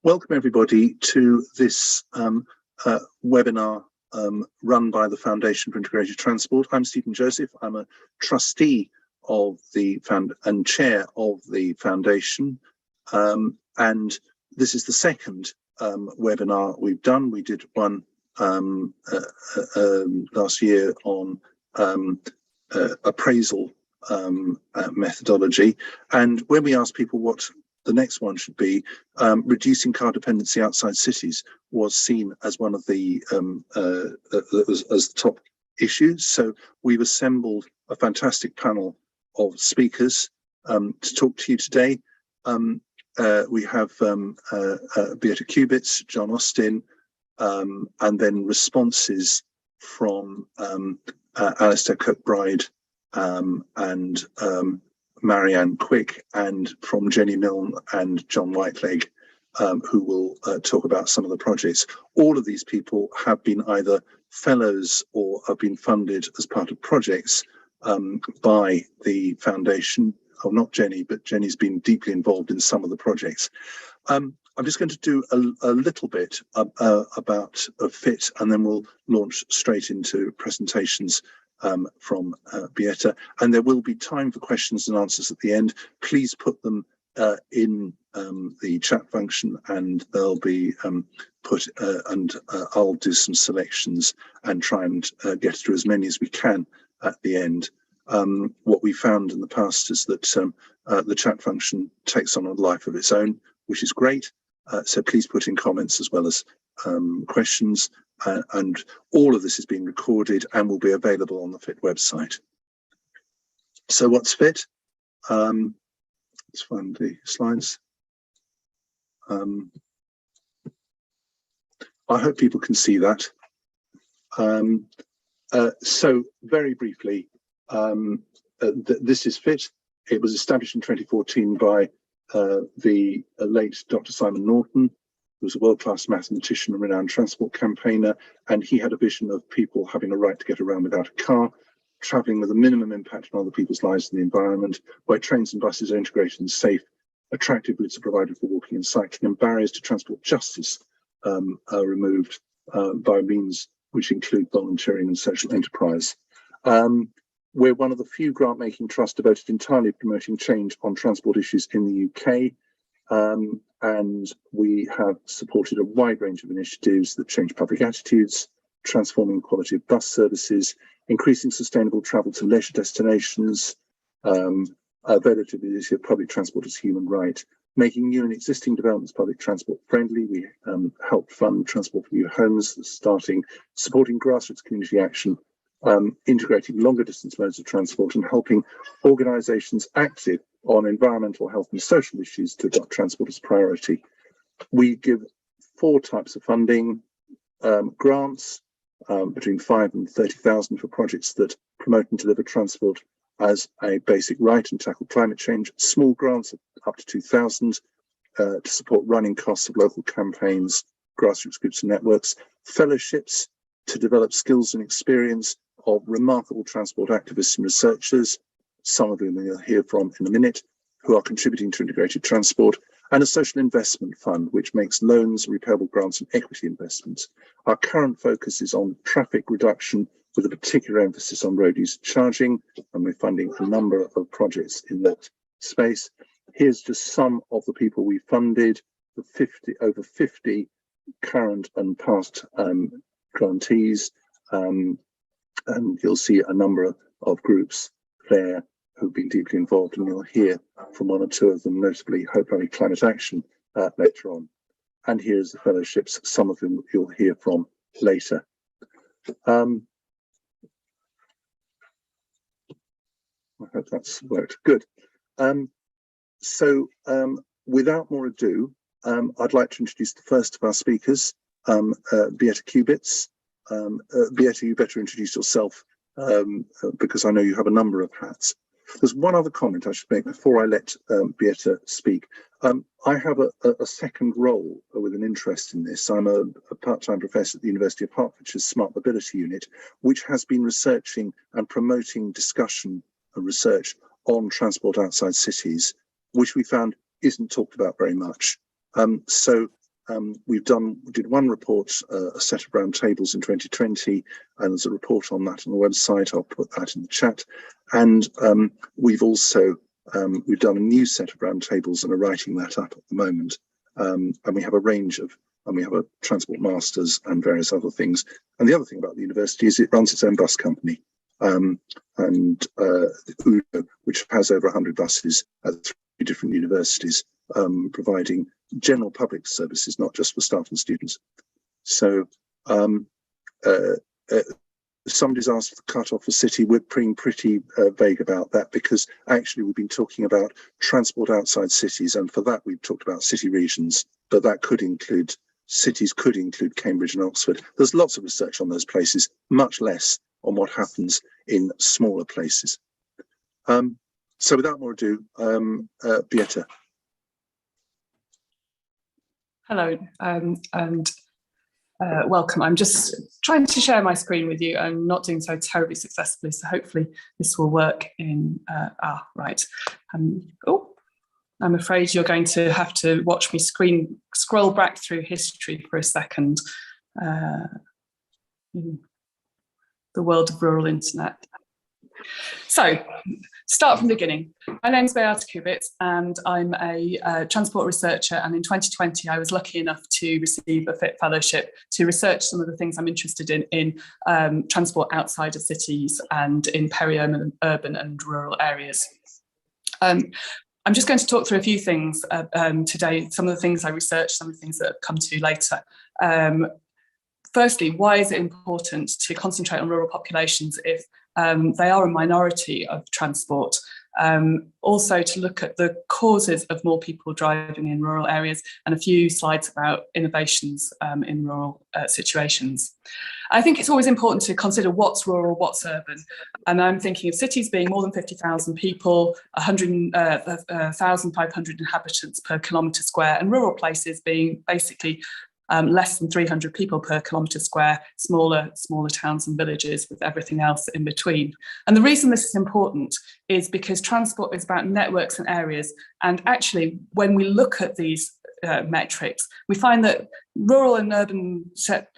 Welcome everybody to this webinar run by the Foundation for Integrated Transport. I'm Stephen Joseph. I'm a trustee of the and chair of the foundation, and this is the second webinar we've done. We did one last year on appraisal methodology, and when we asked people what the next one should be, reducing car dependency outside cities was seen as one of the as the top issues. So we've assembled a fantastic panel of speakers to talk to you today. We have Beate Kubitz, John Austin, and then responses from Alistair, Kirkbride, and Marianne Quick, and from Jenny Milne and John Whiteleg, who will talk about some of the projects. All of these people have been either fellows or have been funded as part of projects by the foundation. Oh, not Jenny, but Jenny's been deeply involved in some of the projects. I'm just going to do a little bit about FIT, and then we'll launch straight into presentations from Beate, and there will be time for questions and answers at the end. Please put them in the chat function, and they'll be put, and I'll do some selections and try and get through as many as we can at the end. What we found in the past is that the chat function takes on a life of its own, which is great. So please put in comments as well as questions, and all of this is being recorded and will be available on the FIT website. So what's FIT? Let's find the slides. I hope people can see that. So very briefly, this is FIT. It was established in 2014 by the late Dr. Simon Norton, who was a world-class mathematician and renowned transport campaigner, and he had a vision of people having a right to get around without a car, travelling with a minimum impact on other people's lives and the environment, where trains and buses are integrated and safe, attractive routes are provided for walking and cycling, and barriers to transport justice are removed by means which include volunteering and social enterprise. We're one of the few grant-making trusts devoted entirely to promoting change on transport issues in the UK. And we have supported a wide range of initiatives that change public attitudes, transforming the quality of bus services, increasing sustainable travel to leisure destinations, availability of public transport as a human right, making new and existing developments public transport friendly. We helped fund Transport for New Homes, supporting grassroots community action, integrating longer distance modes of transport, and helping organisations active on environmental, health and social issues to adopt transport as a priority. We give 4 types of funding: grants between 5 and 30,000 for projects that promote and deliver transport as a basic right and tackle climate change; small grants up to 2,000 to support running costs of local campaigns, grassroots groups and networks; fellowships to develop skills and experience of remarkable transport activists and researchers, some of whom you'll hear from in a minute, who are contributing to integrated transport; and a social investment fund, which makes loans, repayable grants and equity investments. Our current focus is on traffic reduction, with a particular emphasis on road use charging, and we're funding a number of projects in that space. Here's just some of the people we funded, over 50 current and past grantees, and you'll see a number of groups there who've been deeply involved, and you'll hear from 1 or 2 of them, notably Hope Valley Climate Action, later on. And here's the fellowships, some of them you'll hear from later. I hope that's worked. Good. Without more ado, I'd like to introduce the first of our speakers, Beate Kubitz. Beate, you better introduce yourself, because I know you have a number of hats. There's one other comment I should make before I let Beate speak. I have a second role with an interest in this. I'm a part-time professor at the University of Hertfordshire's Smart Mobility Unit, which has been researching and promoting discussion and research on transport outside cities, which we found isn't talked about very much. So we did one report, a set of round tables in 2020, and there's a report on that on the website. I'll put that in the chat. And we've also we've done a new set of round tables and are writing that up at the moment. And we have a range of, and we have a transport masters and various other things. And the other thing about the university is it runs its own bus company, which has over 100 buses at 3 different universities, providing general public services, not just for staff and students. So somebody's asked for the cut off a city. We're being pretty vague about that, because actually we've been talking about transport outside cities, and for that we've talked about city regions, but that could include cities, could include Cambridge and Oxford. There's lots of research on those places, much less on what happens in smaller places. So without more ado, Beate. Hello, and welcome. I'm just trying to share my screen with you. I'm not doing so terribly successfully, so hopefully this will work in, right. Oh, I'm afraid you're going to have to watch me scroll back through history for a second in the world of rural internet. So, start from the beginning. My name's Beate Kubitz, and I'm a transport researcher, and in 2020 I was lucky enough to receive a FIT fellowship to research some of the things I'm interested in transport outside of cities and in peri-urban and rural areas. I'm just going to talk through a few things today, some of the things I researched, some of the things that have come to later. Firstly, why is it important to concentrate on rural populations if they are a minority of transport? Also to look at the causes of more people driving in rural areas, and a few slides about innovations in rural situations. I think it's always important to consider what's rural, what's urban. And I'm thinking of cities being more than 50,000 people, 1,500 inhabitants per kilometre square, and rural places being basically less than 300 people per kilometre square, smaller towns and villages with everything else in between. And the reason this is important is because transport is about networks and areas. And actually, when we look at these metrics, we find that rural and urban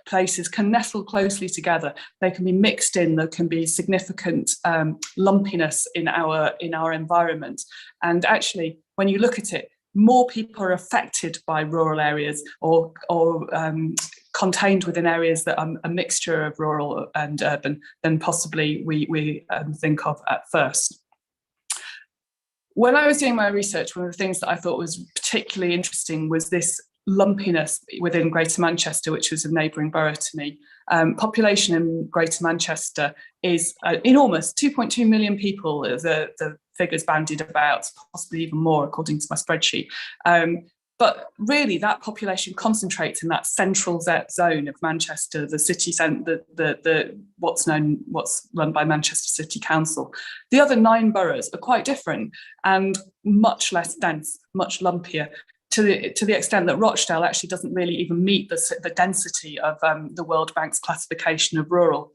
places can nestle closely together. They can be mixed in. There can be significant lumpiness in our environment. And actually, when you look at it, more people are affected by rural areas or contained within areas that are a mixture of rural and urban than possibly we think of at first. When I was doing my research, one of the things that I thought was particularly interesting was this lumpiness within Greater Manchester, which was a neighbouring borough to me. Population in Greater Manchester is enormous, 2.2 million people, the figures bandied about, possibly even more according to my spreadsheet. But really that population concentrates in that central zone of Manchester, the city centre, what's run by Manchester City Council. The other 9 boroughs are quite different and much less dense, much lumpier, to the extent that Rochdale actually doesn't really even meet the density of the World Bank's classification of rural.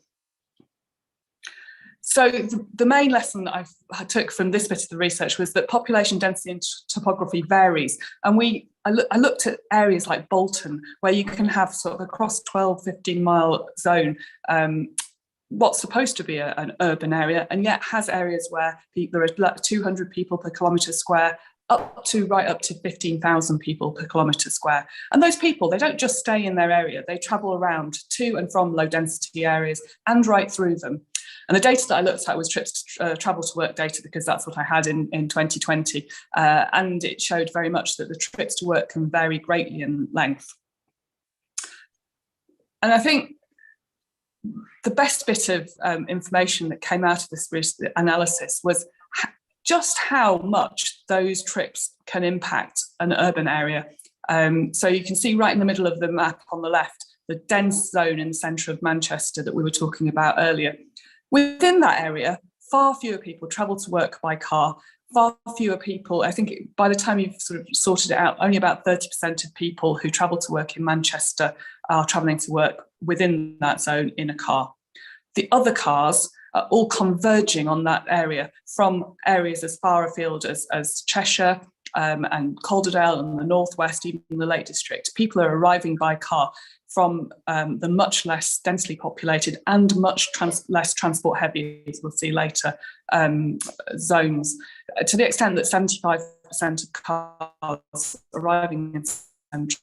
So the main lesson that I took from this bit of the research was that population density and topography varies. And I looked at areas like Bolton, where you can have sort of across 12-15 mile zone, what's supposed to be an urban area, and yet has areas where there are 200 people per kilometre square, right up to 15,000 people per kilometre square. And those people, they don't just stay in their area, they travel around to and from low density areas and right through them. And the data that I looked at was trips travel to work data, because that's what I had in 2020. And it showed very much that the trips to work can vary greatly in length. And I think the best bit of information that came out of this analysis was just how much those trips can impact an urban area. So you can see right in the middle of the map on the left, the dense zone in the centre of Manchester that we were talking about earlier. Within that area, far fewer people travel to work by car, far fewer people, I think by the time you've sort of sorted it out, only about 30% of people who travel to work in Manchester are travelling to work within that zone in a car. The other cars are all converging on that area from areas as far afield as Cheshire, and Calderdale and the northwest, even the Lake District. People are arriving by car from the much less densely populated and much less transport heavy, as we'll see later, zones, to the extent that 75% of cars arriving in central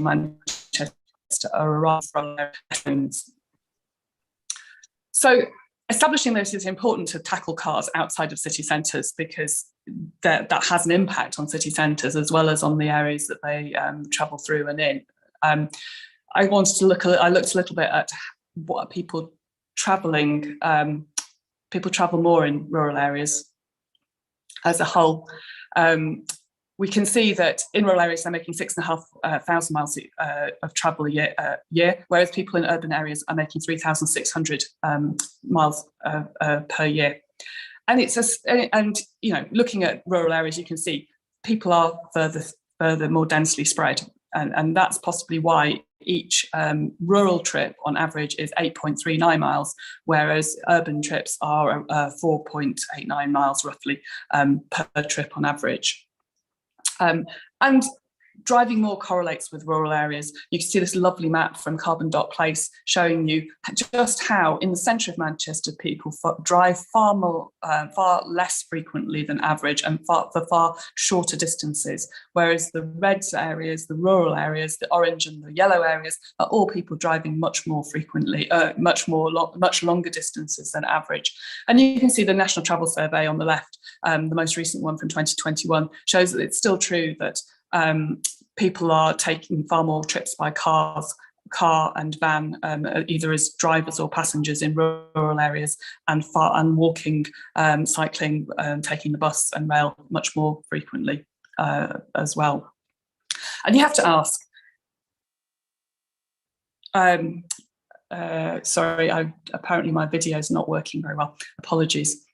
Manchester are arriving from their homes. So establishing this is important to tackle cars outside of city centres, because that has an impact on city centres as well as on the areas that they travel through and in. I looked a little bit at what people travelling. People travel more in rural areas as a whole. We can see that in rural areas they're making 6,500 miles of travel a year, whereas people in urban areas are making 3,600 miles per year. And looking at rural areas, you can see people are further more densely spread, and that's possibly why each rural trip on average is 8.39 miles, whereas urban trips are 4.89 miles roughly per trip on average. And driving more correlates with rural areas. You can see this lovely map from Carbon Dot Place showing you just how in the centre of Manchester people drive far less frequently than average and for far shorter distances, whereas the red areas, the rural areas, the orange and the yellow areas are all people driving much more frequently, much longer distances than average. And you can see the National Travel Survey on the left, the most recent one from 2021, shows that it's still true that people are taking far more trips by car and van, either as drivers or passengers in rural areas, and walking, cycling, taking the bus and rail much more frequently as well. And you have to ask, sorry, apparently my video is not working very well, apologies.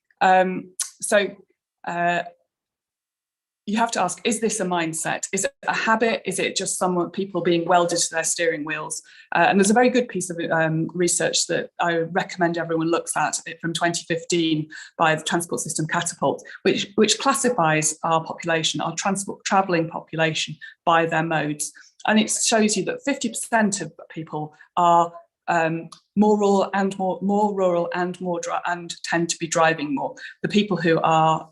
You have to ask, is this a mindset? Is it a habit? Is it just people being welded to their steering wheels? And there's a very good piece of research that I recommend everyone looks at, from 2015 by the Transport System Catapult, which classifies our population, our transport travelling population, by their modes. And it shows you that 50% of people are more rural and tend to be driving more. The people who are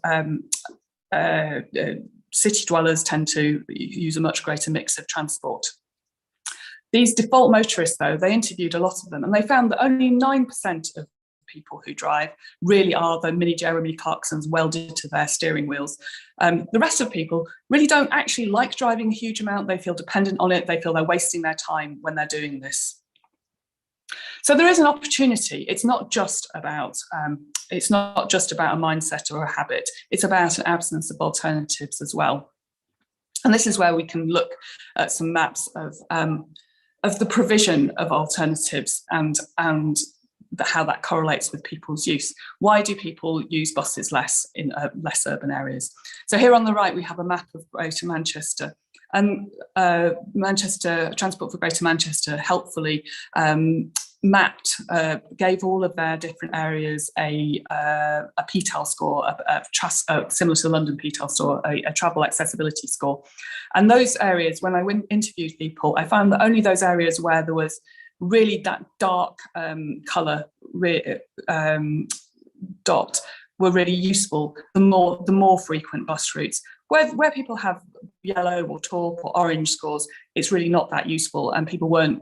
city dwellers tend to use a much greater mix of transport. These default motorists, though, they interviewed a lot of them, and they found that only 9% of people who drive really are the mini Jeremy Clarksons welded to their steering wheels. The rest of people really don't actually like driving a huge amount. They feel dependent on it. They feel they're wasting their time when they're doing this. So there is an opportunity. It's not just about a mindset or a habit. It's about an absence of alternatives as well. And this is where we can look at some maps of the provision of alternatives and how that correlates with people's use. Why do people use buses less in less urban areas? So here on the right, we have a map of Greater Manchester. And Transport for Greater Manchester helpfully mapped, gave all of their different areas a PTAL score, similar to the London PTAL score, a travel accessibility score. And those areas, when I interviewed people, I found that only those areas where there was really that dark colour dot were really useful, the more frequent bus routes. Where people have yellow or taupe or orange scores, it's really not that useful, and people weren't,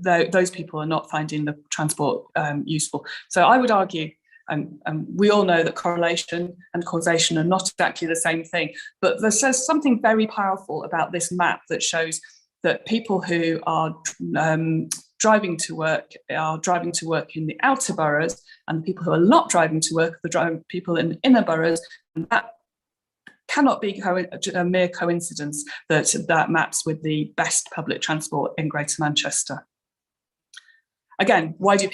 those people are not finding the transport useful. So I would argue, and we all know that correlation and causation are not exactly the same thing, but there's something very powerful about this map that shows that people who are driving to work are driving to work in the outer boroughs, and the people who are not driving to work are the people in the inner boroughs. And that cannot be a mere coincidence that maps with the best public transport in Greater Manchester. Again, why do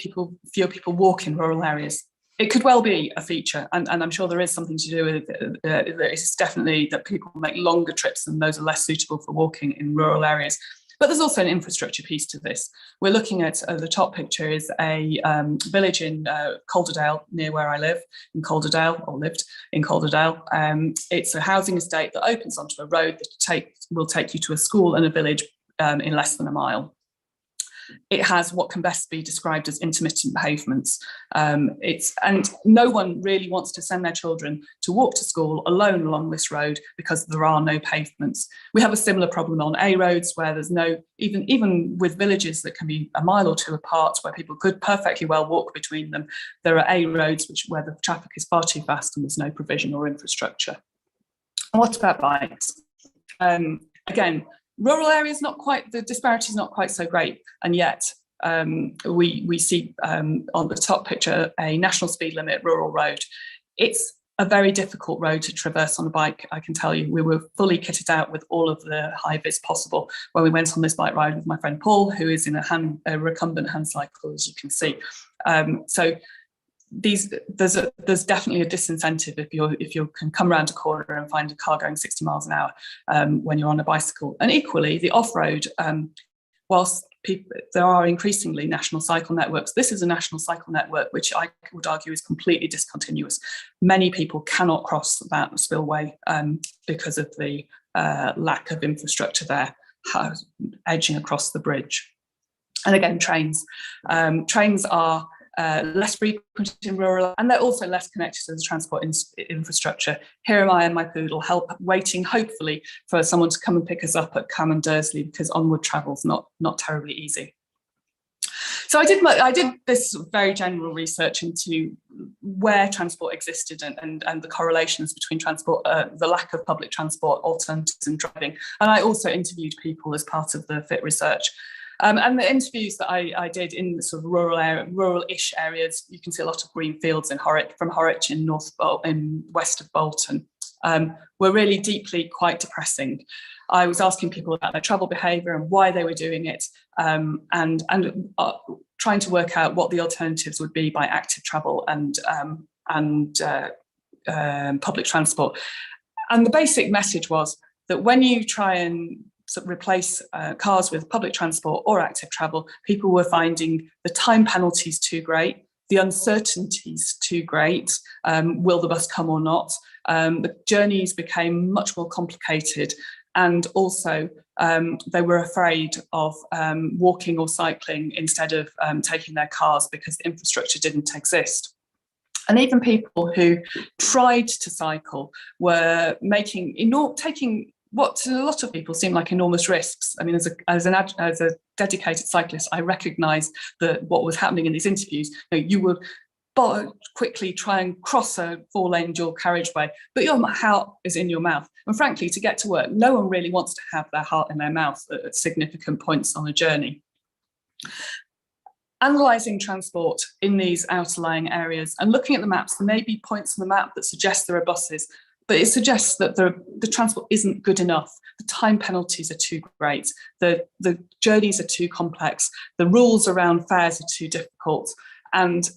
fewer people walk in rural areas? It could well be a feature, and I'm sure there is something to do with it. It's definitely that people make longer trips and those are less suitable for walking in rural areas. But there's also an infrastructure piece to this. We're looking at, the top picture is a village in Calderdale, near where I live, in Calderdale, or lived in Calderdale. It's a housing estate that opens onto a road that will take you to a school and a village in less than a mile. It has what can best be described as intermittent pavements. And no one really wants to send their children to walk to school alone along this road because there are no pavements. We have a similar problem on A roads where there's no, even with villages that can be a mile or two apart where people could perfectly well walk between them, there are A roads where the traffic is far too fast and there's no provision or infrastructure. And what about bikes? Again, rural areas, the disparity is not quite so great, and yet we see on the top picture a national speed limit rural road. It's a very difficult road to traverse on a bike, I can tell you. We were fully kitted out with all of the high vis possible when we went on this bike ride with my friend Paul, who is in a recumbent hand cycle, as you can see. So there's definitely a disincentive if you can come around a corner and find a car going 60 miles an hour when you're on a bicycle. And equally, the off-road, whilst there are increasingly national cycle networks, this is a national cycle network which I would argue is completely discontinuous. Many people cannot cross that spillway because of the lack of infrastructure there, edging across the bridge. And again, trains. Trains are less frequent in rural, and they're also less connected to the transport infrastructure. Here am I and my poodle waiting hopefully for someone to come and pick us up at Cam and Dursley, because onward travel's not terribly easy. So I did this very general research into where transport existed and the correlations between transport, the lack of public transport alternatives and driving. And I also interviewed people as part of the FIT research. And the interviews that I did in sort of rural-ish areas, you can see a lot of green fields in Horwich in west of Bolton, were really deeply quite depressing. I was asking people about their travel behaviour and why they were doing it, and trying to work out what the alternatives would be by active travel and public transport. And the basic message was that when you try and replace cars with public transport or active travel, people were finding the time penalties too great, the uncertainties too great. Will the bus come or not? The journeys became much more complicated, and also they were afraid of walking or cycling instead of taking their cars because the infrastructure didn't exist. And even people who tried to cycle were taking what to a lot of people seem like enormous risks. I mean, as a dedicated cyclist, I recognised that what was happening in these interviews, you would quickly try and cross a 4-lane dual carriageway, but your heart is in your mouth. And frankly, to get to work, no one really wants to have their heart in their mouth at significant points on a journey. Analysing transport in these outlying areas and looking at the maps, there may be points on the map that suggest there are buses, but it suggests that the transport isn't good enough. The time penalties are too great. The journeys are too complex. The rules around fares are too difficult. And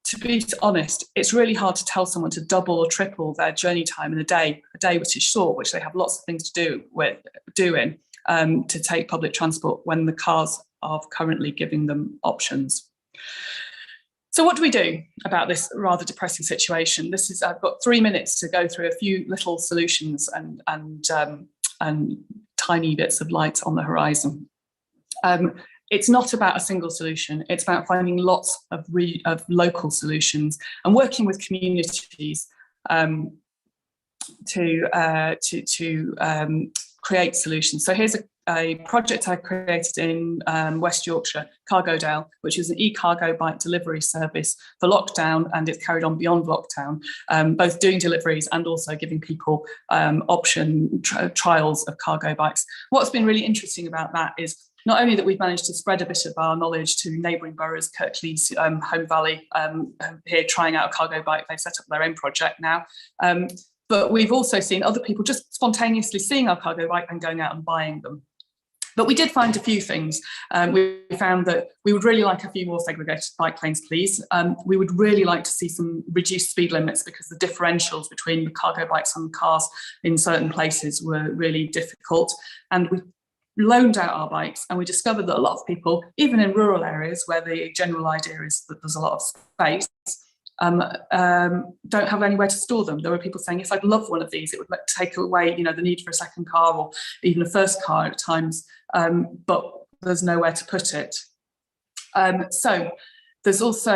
to be honest, it's really hard to tell someone to double or triple their journey time in a day which is short, which they have lots of things to do to take public transport when the cars are currently giving them options. So what do we do about this rather depressing situation? I've got 3 minutes to go through a few little solutions and tiny bits of light on the horizon. It's not about a single solution. It's about finding lots of local solutions and working with communities to create solutions. So here's a project I created in West Yorkshire, Cargodale, which is an e-cargo bike delivery service for lockdown, and it's carried on beyond lockdown, both doing deliveries and also giving people trials of cargo bikes. What's been really interesting about that is not only that we've managed to spread a bit of our knowledge to neighbouring boroughs, Kirklees, Home Valley, here trying out a cargo bike. They've set up their own project now. But we've also seen other people just spontaneously seeing our cargo bike and going out and buying them. But we did find a few things. We found that we would really like a few more segregated bike lanes, please. We would really like to see some reduced speed limits because the differentials between the cargo bikes and the cars in certain places were really difficult. And we loaned out our bikes, and we discovered that a lot of people, even in rural areas where the general idea is that there's a lot of space, don't have anywhere to store them. There were people saying, if I'd love one of these, it would take away, the need for a second car or even a first car at times, but there's nowhere to put it. So there's also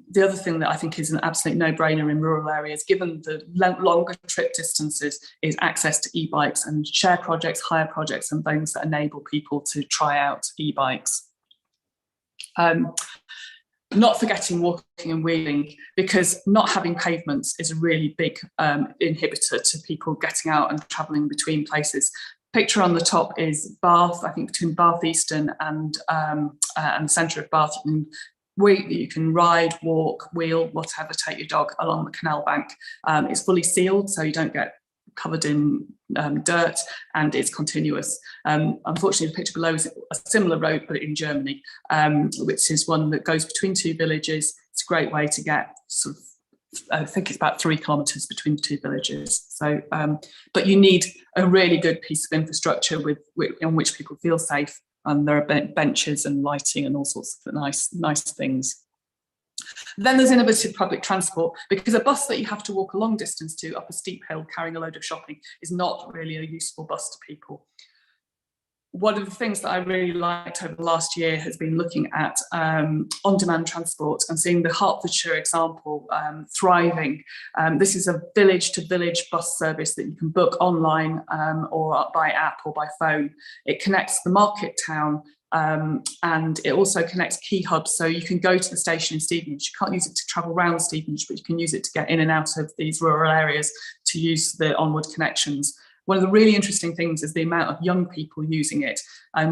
the other thing that I think is an absolute no-brainer in rural areas, given the longer trip distances, is access to e-bikes and share projects, hire projects, and things that enable people to try out e-bikes. Not forgetting walking and wheeling, because not having pavements is a really big inhibitor to people getting out and travelling between places. Picture on the top is Bath, I think between Bath Eastern and the centre of Bath. You can ride, walk, wheel, whatever, take your dog along the canal bank. It's fully sealed, so you don't get covered in dirt, and it's continuous. Unfortunately, the picture below is a similar road, but in Germany, which is one that goes between two villages. It's a great way to get sort of, I think it's about 3 kilometres between the two villages. So, but you need a really good piece of infrastructure on which people feel safe, and there are benches and lighting and all sorts of nice things. Then there's innovative public transport, because a bus that you have to walk a long distance to up a steep hill carrying a load of shopping is not really a useful bus to people. One of the things that I really liked over the last year has been looking at on-demand transport and seeing the Hertfordshire example thriving. This is a village-to-village bus service that you can book online or by app or by phone. It connects the market town, and it also connects key hubs. So you can go to the station in Stevenage. You can't use it to travel around Stevenage, but you can use it to get in and out of these rural areas to use the onward connections. One of the really interesting things is the amount of young people using it,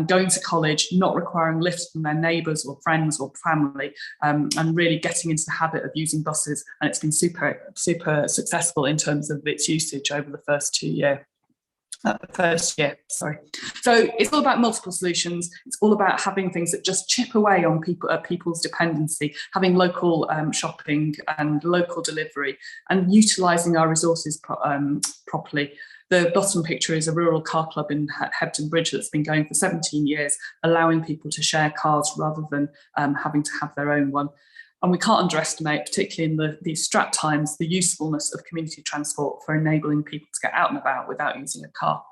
going to college, not requiring lifts from their neighbours or friends or family, and really getting into the habit of using buses. And it's been super successful in terms of its usage over the first year. So it's all about multiple solutions. It's all about having things that just chip away on people's dependency, having local shopping and local delivery, and utilising our resources properly. The bottom picture is a rural car club in Hebden Bridge that's been going for 17 years, allowing people to share cars rather than having to have their own one. And we can't underestimate, particularly in these strapped times, the usefulness of community transport for enabling people to get out and about without using a car.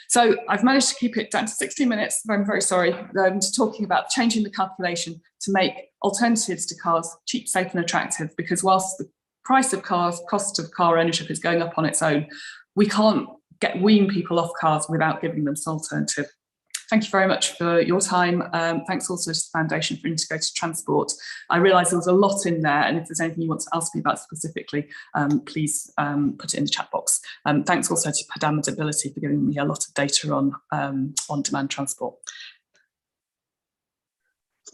So I've managed to keep it down to 60 minutes, I'm very sorry, to talking about changing the calculation to make alternatives to cars cheap, safe and attractive, because whilst the price of cars, cost of car ownership is going up on its own, we can't wean people off cars without giving them some alternative. Thank you very much for your time. Thanks also to the Foundation for Integrated Transport. I realise there was a lot in there, and if there's anything you want to ask me about specifically, please put it in the chat box. Thanks also to Padam Mobility for giving me a lot of data on-demand transport.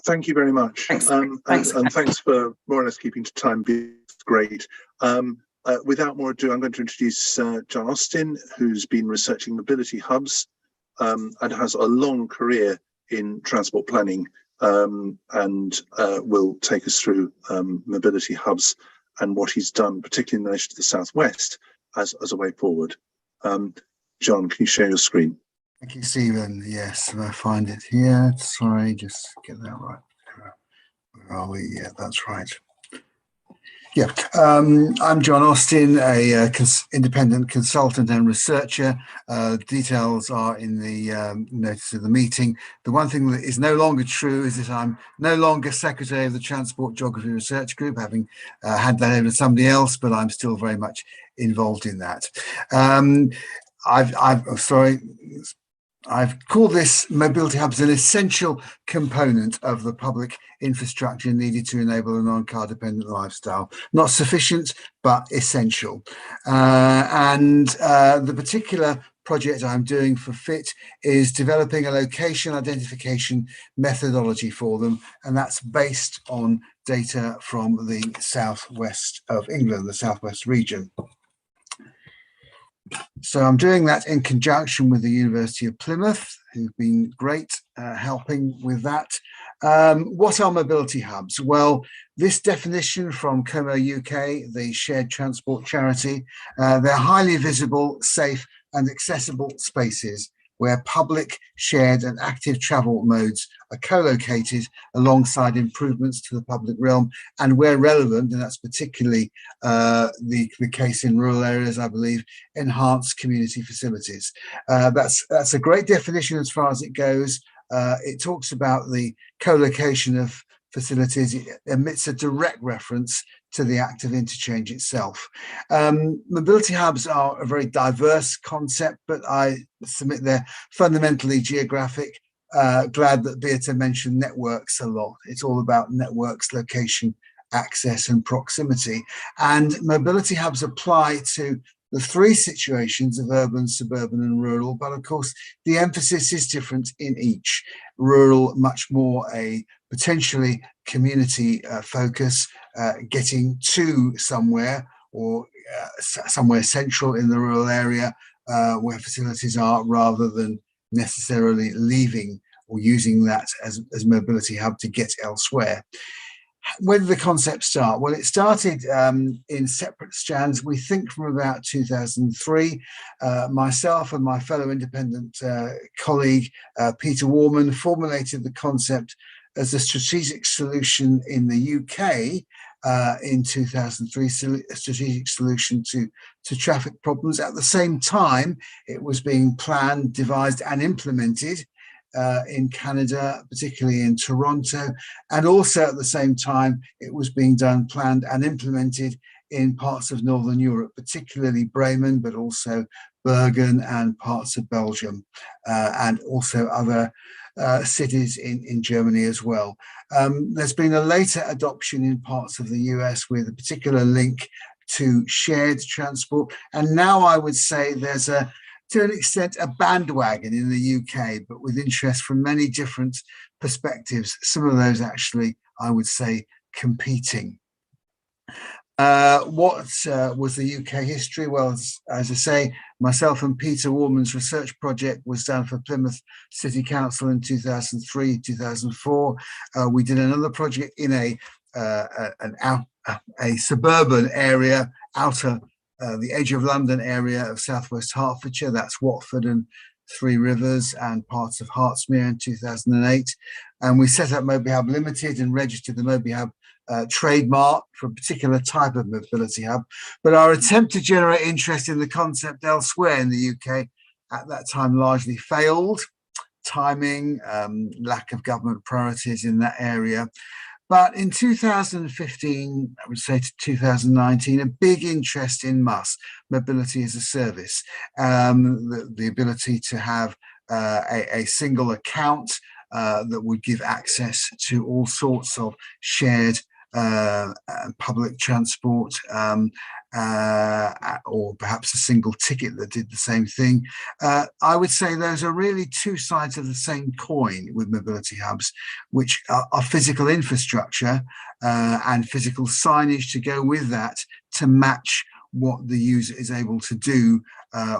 Thank you very much. Thanks. And thanks for more or less keeping to time. It's great. Without more ado, I'm going to introduce John Austin, who's been researching mobility hubs and has a long career in transport planning, and will take us through mobility hubs and what he's done, particularly in relation to the Southwest, as a way forward. John, can you share your screen? Thank you, Stephen. Yes, I find it here. Sorry, just get that right. Where are we? Yeah, that's right. Yeah, I'm John Austin, a independent consultant and researcher. Details are in the notice of the meeting. The one thing that is no longer true is that I'm no longer secretary of the Transport Geography Research Group, having had that over to somebody else, but I'm still very much involved in that. I've called this mobility hubs an essential component of the public infrastructure needed to enable a non-car dependent lifestyle. Not sufficient, but essential. The particular project I'm doing for FIT is developing a location identification methodology for them, and that's based on data from the southwest of England, the southwest region. So I'm doing that in conjunction with the University of Plymouth, who've been great helping with that. What are mobility hubs? Well, this definition from Como UK, the shared transport charity, they're highly visible, safe and accessible spaces where public, shared and active travel modes are co-located alongside improvements to the public realm, and where relevant, and that's particularly the case in rural areas, I believe, enhanced community facilities. That's a great definition as far as it goes. It talks about the co-location of facilities. It emits a direct reference to the act of interchange itself. Mobility hubs are a very diverse concept, but I submit they're fundamentally geographic. Glad that Beate mentioned networks a lot. It's all about networks, location, access and proximity. And mobility hubs apply to the three situations of urban, suburban and rural, but of course the emphasis is different in each. Rural, much more a potentially community focus, getting to somewhere or somewhere central in the rural area where facilities are, rather than necessarily leaving or using that as mobility hub to get elsewhere. When did the concept start? Well, it started in separate strands, we think, from about 2003. Myself and my fellow independent colleague, Peter Warman, formulated the concept as a strategic solution in the UK in 2003, a strategic solution to traffic problems. At the same time, it was being planned, devised and implemented in Canada, particularly in Toronto, and also at the same time it was being done, planned and implemented in parts of Northern Europe, particularly Bremen, but also Bergen and parts of Belgium, and also other cities in Germany as well. There's been a later adoption in parts of the US with a particular link to shared transport, and now I would say there's to an extent, a bandwagon in the UK, but with interest from many different perspectives. Some of those actually, I would say, competing. What was the UK history? Well, as I say, myself and Peter Warman's research project was done for Plymouth City Council in 2003, 2004. We did another project in a suburban area, outer the edge of London area of southwest Hertfordshire. That's Watford and Three Rivers and parts of Hertsmere in 2008. And we set up MobiHub Limited and registered the MobiHub trademark for a particular type of mobility hub. But our attempt to generate interest in the concept elsewhere in the UK at that time largely failed. Timing, lack of government priorities in that area. But in 2015, I would say to 2019, a big interest in MUS, mobility as a service, the ability to have a single account that would give access to all sorts of shared public transport, or perhaps a single ticket that did the same thing. I would say those are really two sides of the same coin with mobility hubs, which are physical infrastructure and physical signage to go with that to match what the user is able to do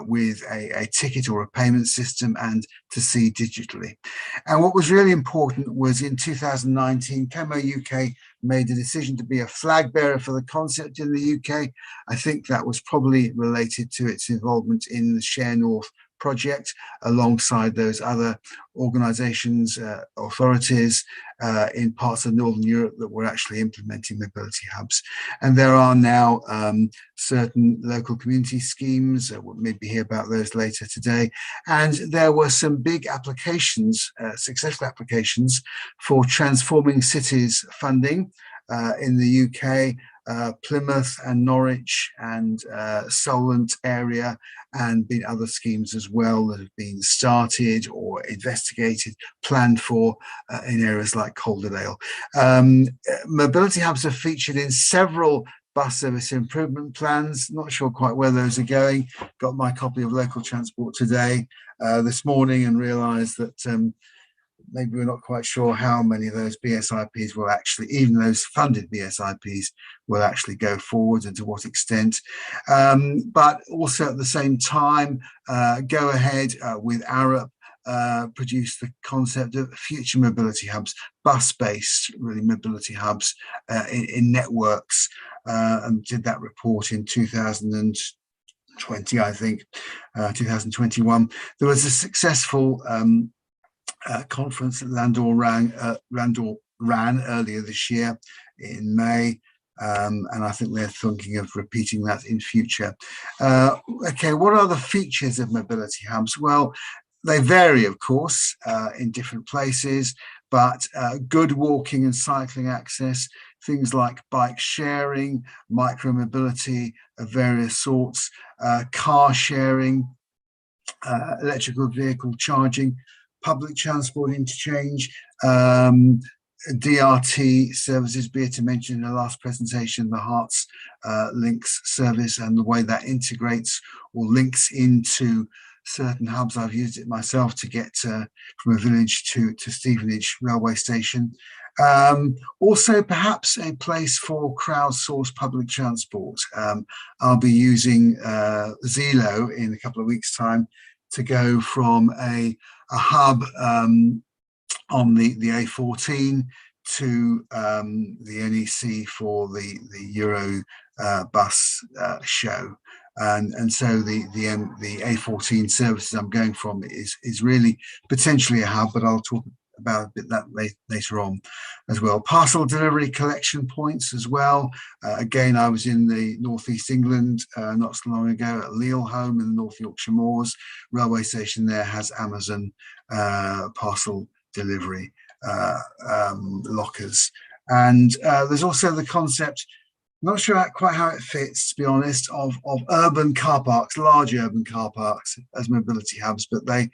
with a ticket or a payment system and to see digitally. And what was really important was in 2019, Como UK made a decision to be a flag bearer for the concept in the UK. I think that was probably related to its involvement in the Share North project alongside those other organisations, authorities in parts of Northern Europe that were actually implementing mobility hubs. And there are now certain local community schemes, we'll maybe hear about those later today. And there were some big applications, successful applications for transforming cities funding in the UK, Plymouth and Norwich and Solent area, and been other schemes as well that have been started or investigated, planned for in areas like Calderdale. Mobility hubs are featured in several bus service improvement plans. Not sure quite where those are going. Got my copy of Local Transport today this morning and realised that maybe we're not quite sure how many of those BSIPs will actually, even those funded BSIPs, will actually go forward and to what extent. But also at the same time, Go Ahead with Arup produced the concept of future mobility hubs, bus-based really mobility hubs in networks, and did that report in 2000 and 20, I think, 2021. There was a successful conference that Landor ran earlier this year in May, and I think they're thinking of repeating that in future. Okay, what are the features of mobility hubs? Well, they vary, of course, in different places, but good walking and cycling access, things like bike sharing, micro-mobility of various sorts, car sharing, electrical vehicle charging, public transport interchange, DRT services. Beate mentioned in the last presentation the Hearts links service and the way that integrates or links into certain hubs. I've used it myself to get from a village to Stevenage railway station. Also, perhaps a place for crowdsourced public transport. I'll be using Zelo in a couple of weeks' time to go from a hub on the A14 to the NEC for the Euro bus show. And so the A14 services I'm going from is really potentially a hub, but I'll talk about a bit that later on as well. Parcel delivery collection points as well. Again, I was in the Northeast England not so long ago at Lealholm in the North Yorkshire Moors. Railway station there has Amazon parcel delivery lockers. And there's also the concept, not sure quite how it fits, to be honest, of urban car parks, large urban car parks as mobility hubs, but they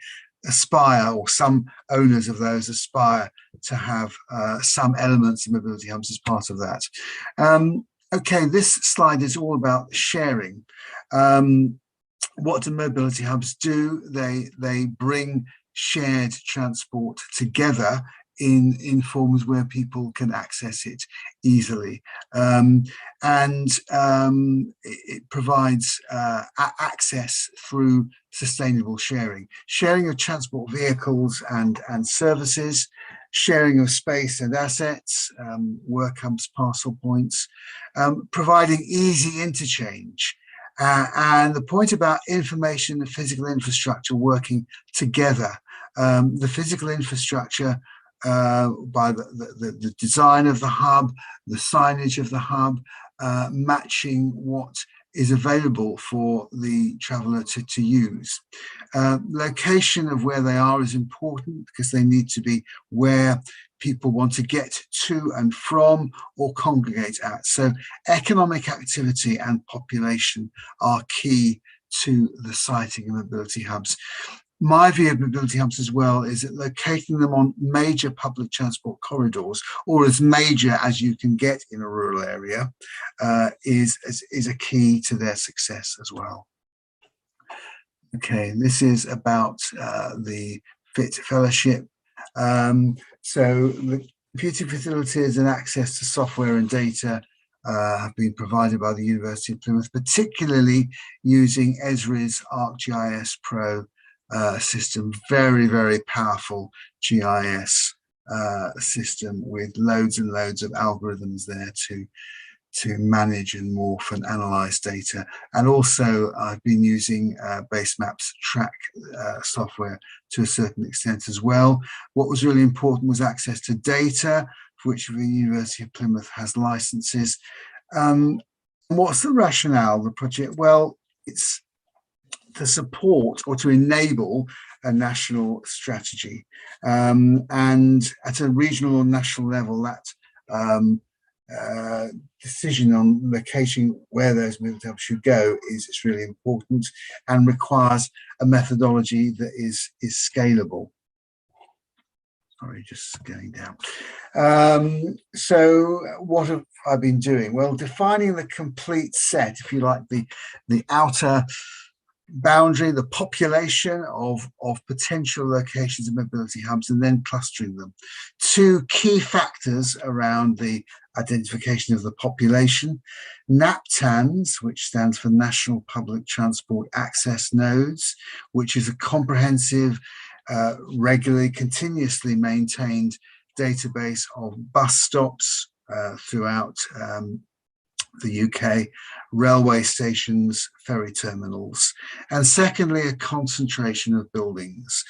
aspire, or some owners of those aspire to have some elements of mobility hubs as part of that. Okay, this slide is all about sharing. What do mobility hubs do? They bring shared transport together in forms where people can access it easily, and it provides access through sustainable sharing of transport vehicles and services, sharing of space and assets, work hubs, parcel points, providing easy interchange. And the point about information and physical infrastructure working together, the physical infrastructure by the design of the hub, the signage of the hub, matching what is available for the traveller to use. Location of where they are is important because they need to be where people want to get to and from or congregate at. So economic activity and population are key to the siting of mobility hubs. My view of mobility hubs as well is that locating them on major public transport corridors, or as major as you can get in a rural area, is a key to their success as well. Okay, this is about the FIT Fellowship. So the computing facilities and access to software and data have been provided by the University of Plymouth, particularly using Esri's ArcGIS Pro system, very, very powerful GIS system with loads and loads of algorithms there to manage and morph and analyze data. And also I've been using Basemaps track software to a certain extent as well. What was really important was access to data, for which the University of Plymouth has licenses. What's the rationale of the project? Well, it's to support or to enable a national strategy. And at a regional or national level, that decision on location where those mobility hubs should go is really important and requires a methodology that is scalable. Sorry, just going down. So what have I been doing? Well, defining the complete set, if you like, the outer boundary, the population of potential locations of mobility hubs, and then clustering them. Two key factors around the identification of the population: NAPTANs, which stands for National Public Transport Access Nodes, which is a comprehensive, regularly, continuously maintained database of bus stops throughout the UK, railway stations, ferry terminals, and secondly, a concentration of buildings.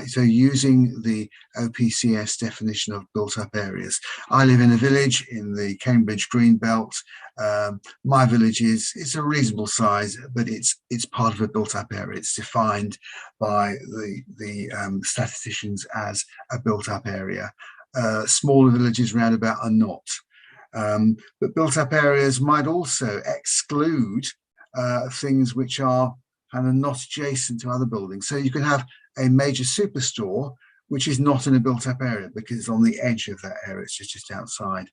So using the OPCS definition of built-up areas. I live in a village in the Cambridge Green Belt. My village is a reasonable size, but it's part of a built-up area. It's defined by the statisticians as a built-up area. Smaller villages round about are not. But built-up areas might also exclude things which are kind of not adjacent to other buildings. So you can have a major superstore which is not in a built-up area because it's on the edge of that area. It's just outside.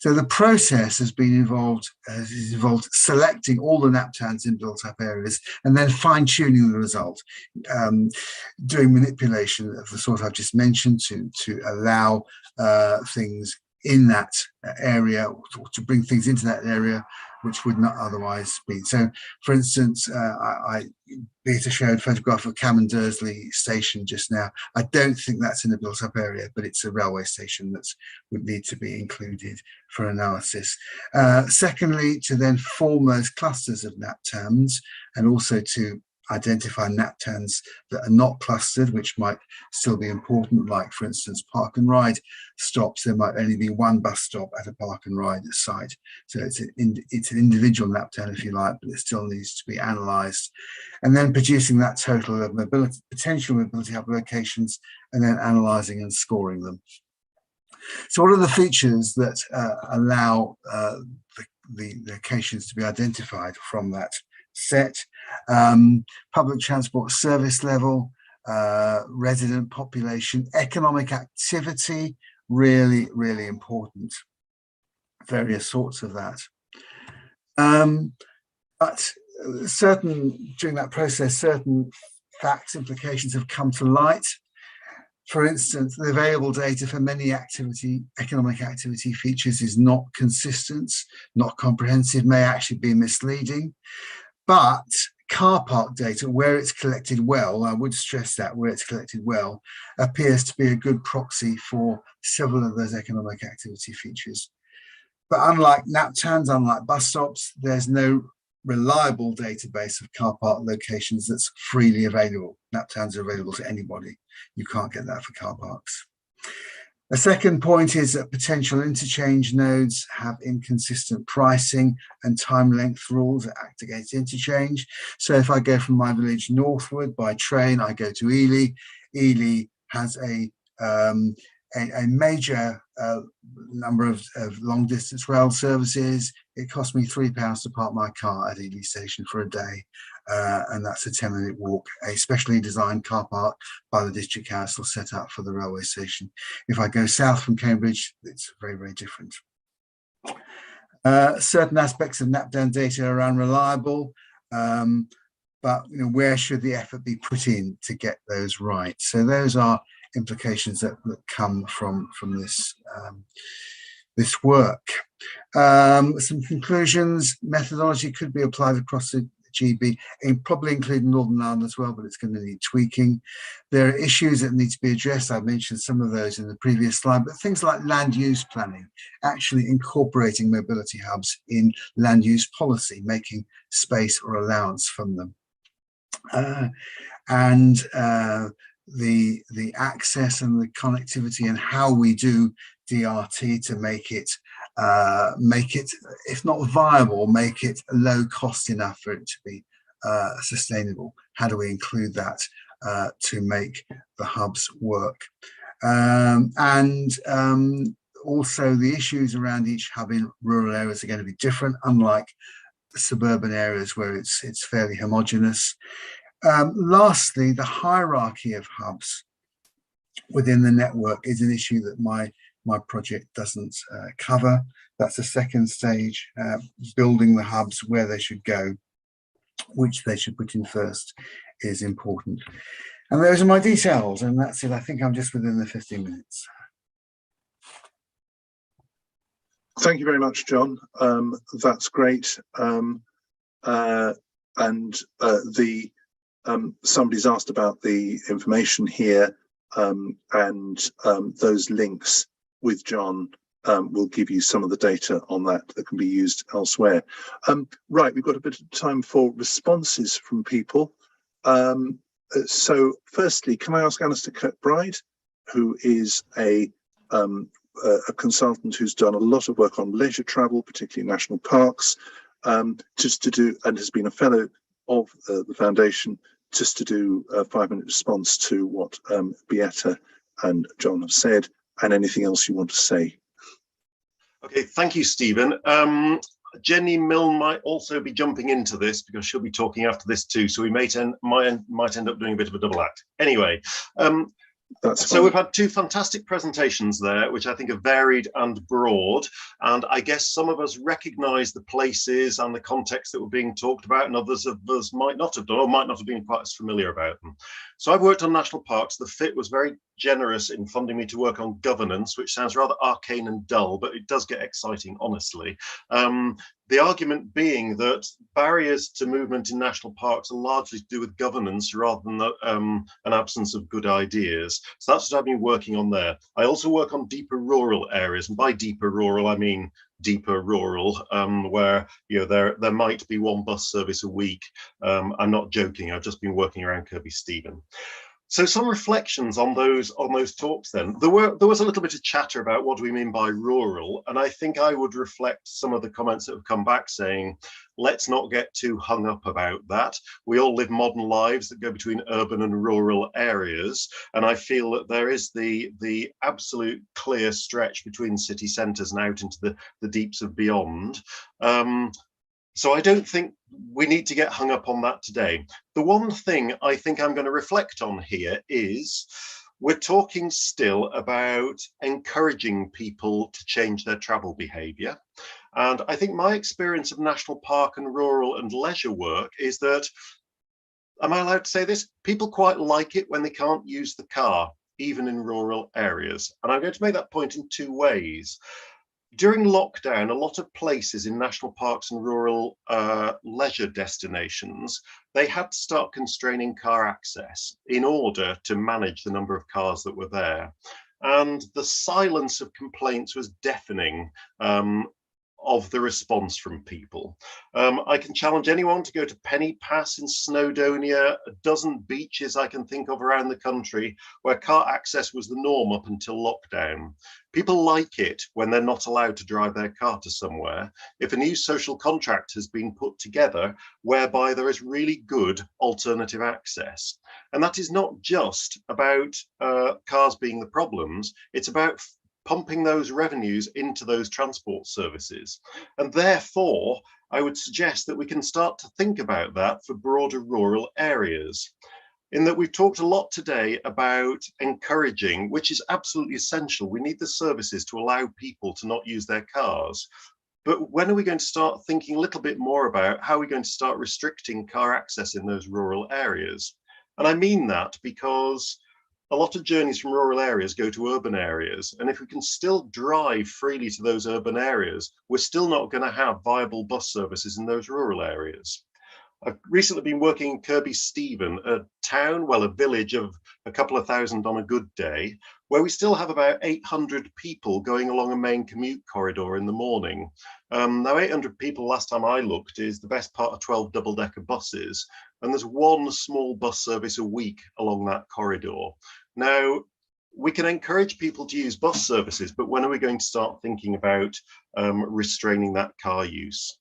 So the process has involved selecting all the NAPTANs in built-up areas and then fine-tuning the result, doing manipulation of the sort I've just mentioned to allow things in that area, or to bring things into that area which would not otherwise be. So, for instance, Beate showed a photograph of Cam and Dursley station just now. I don't think that's in a built-up area, but it's a railway station that would need to be included for analysis. Secondly, to then form those clusters of NAPTANs, and also to identify NAPTANs that are not clustered, which might still be important, like, for instance, park and ride stops. There might only be one bus stop at a park and ride site. So it's an individual NAPTAN, if you like, but it still needs to be analysed. And then producing that total of potential mobility hub locations, and then analysing and scoring them. So what are the features that allow the locations to be identified from that set? Public transport service level, resident population, economic activity, really, really important. Various sorts of that. But during that process, certain facts, implications have come to light. For instance, the available data for many economic activity features is not consistent, not comprehensive, may actually be misleading. But car park data, where it's collected well, I would stress that, where it's collected well, appears to be a good proxy for several of those economic activity features. But unlike NAPTANs, unlike bus stops, there's no reliable database of car park locations that's freely available. NAPTANs are available to anybody. You can't get that for car parks. A second point is that potential interchange nodes have inconsistent pricing and time length rules that act against interchange. So if I go from my village northward by train, I go to Ely. Ely has a major number of long distance rail services. It cost me £3 to park my car at Ely station for a day. And that's a 10-minute walk, a specially designed car park by the district council set up for the railway station. If I go south from Cambridge, it's very, very different. Certain aspects of NAPTAN data are unreliable, but where should the effort be put in to get those right? So those are implications that come from this this work. Some conclusions: methodology could be applied across the GB, and probably including Northern Ireland as well, but it's going to need tweaking. There are issues that need to be addressed. I mentioned some of those in the previous slide, but things like land use planning, actually incorporating mobility hubs in land use policy, making space or allowance from them. The access and the connectivity and how we do DRT to make it, if not viable, make it low cost enough for it to be sustainable. How do we include that to make the hubs work? Also the issues around each hub in rural areas are going to be different, unlike suburban areas where it's fairly homogeneous. Lastly, the hierarchy of hubs within the network is an issue that my project doesn't cover. That's the second stage, building the hubs, where they should go, which they should put in first, is important. And those are my details, and that's it. I think I'm just within the 15 minutes. Thank you very much, John. That's great. Somebody's asked about the information here, and those links with John will give you some of the data on that can be used elsewhere. Right, we've got a bit of time for responses from people. So firstly, can I ask Alistair Kirkbride, who is a consultant who's done a lot of work on leisure travel, particularly national parks, just to do, and has been a fellow of the foundation, just to do a 5-minute response to what Beate and John have said, and anything else you want to say. Okay, thank you, Stephen. Jenny Milne might also be jumping into this because she'll be talking after this too, so we might end up doing a bit of a double act. Anyway, so we've had two fantastic presentations there, which I think are varied and broad, and I guess some of us recognise the places and the context that were being talked about, and others of us might not have done, or might not have been quite as familiar about them. So I've worked on national parks. The FIT was very generous in funding me to work on governance, which sounds rather arcane and dull, but it does get exciting, honestly. The argument being that barriers to movement in national parks are largely to do with governance rather than an absence of good ideas. So that's what I've been working on there. I also work on deeper rural areas, and by deeper rural, I mean deeper rural, where there might be one bus service a week. I'm not joking. I've just been working around Kirby Stephen. So some reflections on those talks then. There was a little bit of chatter about what do we mean by rural, and I think I would reflect some of the comments that have come back saying, let's not get too hung up about that. We all live modern lives that go between urban and rural areas, and I feel that there is the absolute clear stretch between city centres and out into the deeps of beyond. So I don't think we need to get hung up on that today. The one thing I think I'm going to reflect on here is we're talking still about encouraging people to change their travel behaviour. And I think my experience of national park and rural and leisure work is that, am I allowed to say this? People quite like it when they can't use the car, even in rural areas. And I'm going to make that point in two ways. During lockdown, a lot of places in national parks and rural leisure destinations, they had to start constraining car access in order to manage the number of cars that were there. And the silence of complaints was deafening of the response from people. I can challenge anyone to go to Penny Pass in Snowdonia, a dozen beaches I can think of around the country where car access was the norm up until lockdown. People like it when they're not allowed to drive their car to somewhere. If a new social contract has been put together whereby there is really good alternative access. And that is not just about cars being the problems, it's about pumping those revenues into those transport services. And therefore, I would suggest that we can start to think about that for broader rural areas. In that we've talked a lot today about encouraging, which is absolutely essential. We need the services to allow people to not use their cars. But when are we going to start thinking a little bit more about how we're going to start restricting car access in those rural areas? And I mean that because a lot of journeys from rural areas go to urban areas. And if we can still drive freely to those urban areas, we're still not going to have viable bus services in those rural areas. I've recently been working in Kirby Stephen, a town, well, a village of a couple of thousand on a good day, where we still have about 800 people going along a main commute corridor in the morning. Now, 800 people last time I looked is the best part of 12 double-decker buses, and there's one small bus service a week along that corridor. Now, we can encourage people to use bus services, but when are we going to start thinking about restraining that car use?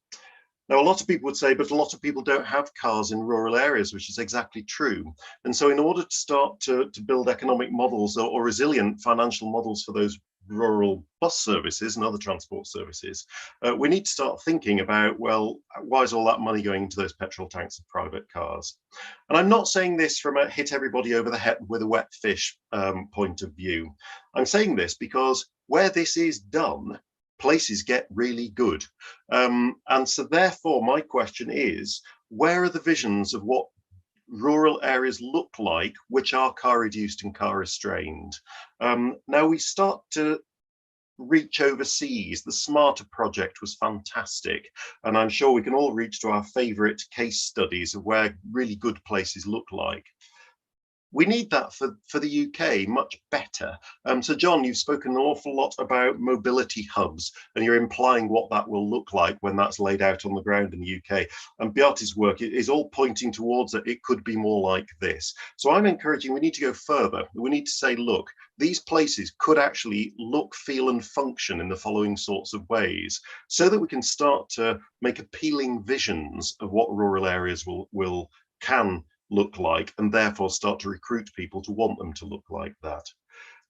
Now, a lot of people would say, but a lot of people don't have cars in rural areas, which is exactly true. And so in order to start to build economic models or resilient financial models for those rural bus services and other transport services, we need to start thinking about, well, why is all that money going into those petrol tanks of private cars? And I'm not saying this from a hit everybody over the head with a wet fish point of view. I'm saying this because where this is done, places get really good. And so therefore, my question is, where are the visions of what rural areas look like, which are car reduced and car restrained? Now we start to reach overseas. The Smarter project was fantastic. And I'm sure we can all reach to our favorite case studies of where really good places look like. We need that for the UK much better. So John, you've spoken an awful lot about mobility hubs, and you're implying what that will look like when that's laid out on the ground in the UK. And Beate's work is all pointing towards that it could be more like this. So I'm encouraging we need to go further. We need to say, look, these places could actually look, feel and function in the following sorts of ways, so that we can start to make appealing visions of what rural areas can look like, and therefore start to recruit people to want them to look like that.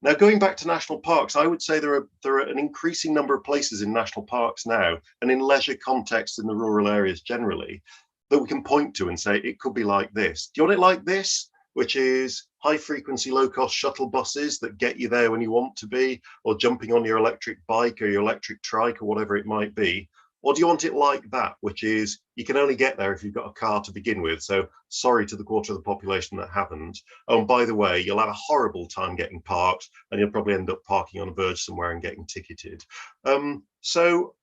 Now, going back to national parks, I would say there are an increasing number of places in national parks now, and in leisure contexts in the rural areas generally, that we can point to and say it could be like this. Do you want it like this, which is high frequency, low cost shuttle buses that get you there when you want to be, or jumping on your electric bike or your electric trike or whatever it might be? Or do you want it like that, which is you can only get there if you've got a car to begin with? So sorry to the quarter of the population that haven't. Oh, and by the way, you'll have a horrible time getting parked, and you'll probably end up parking on a verge somewhere and getting ticketed. So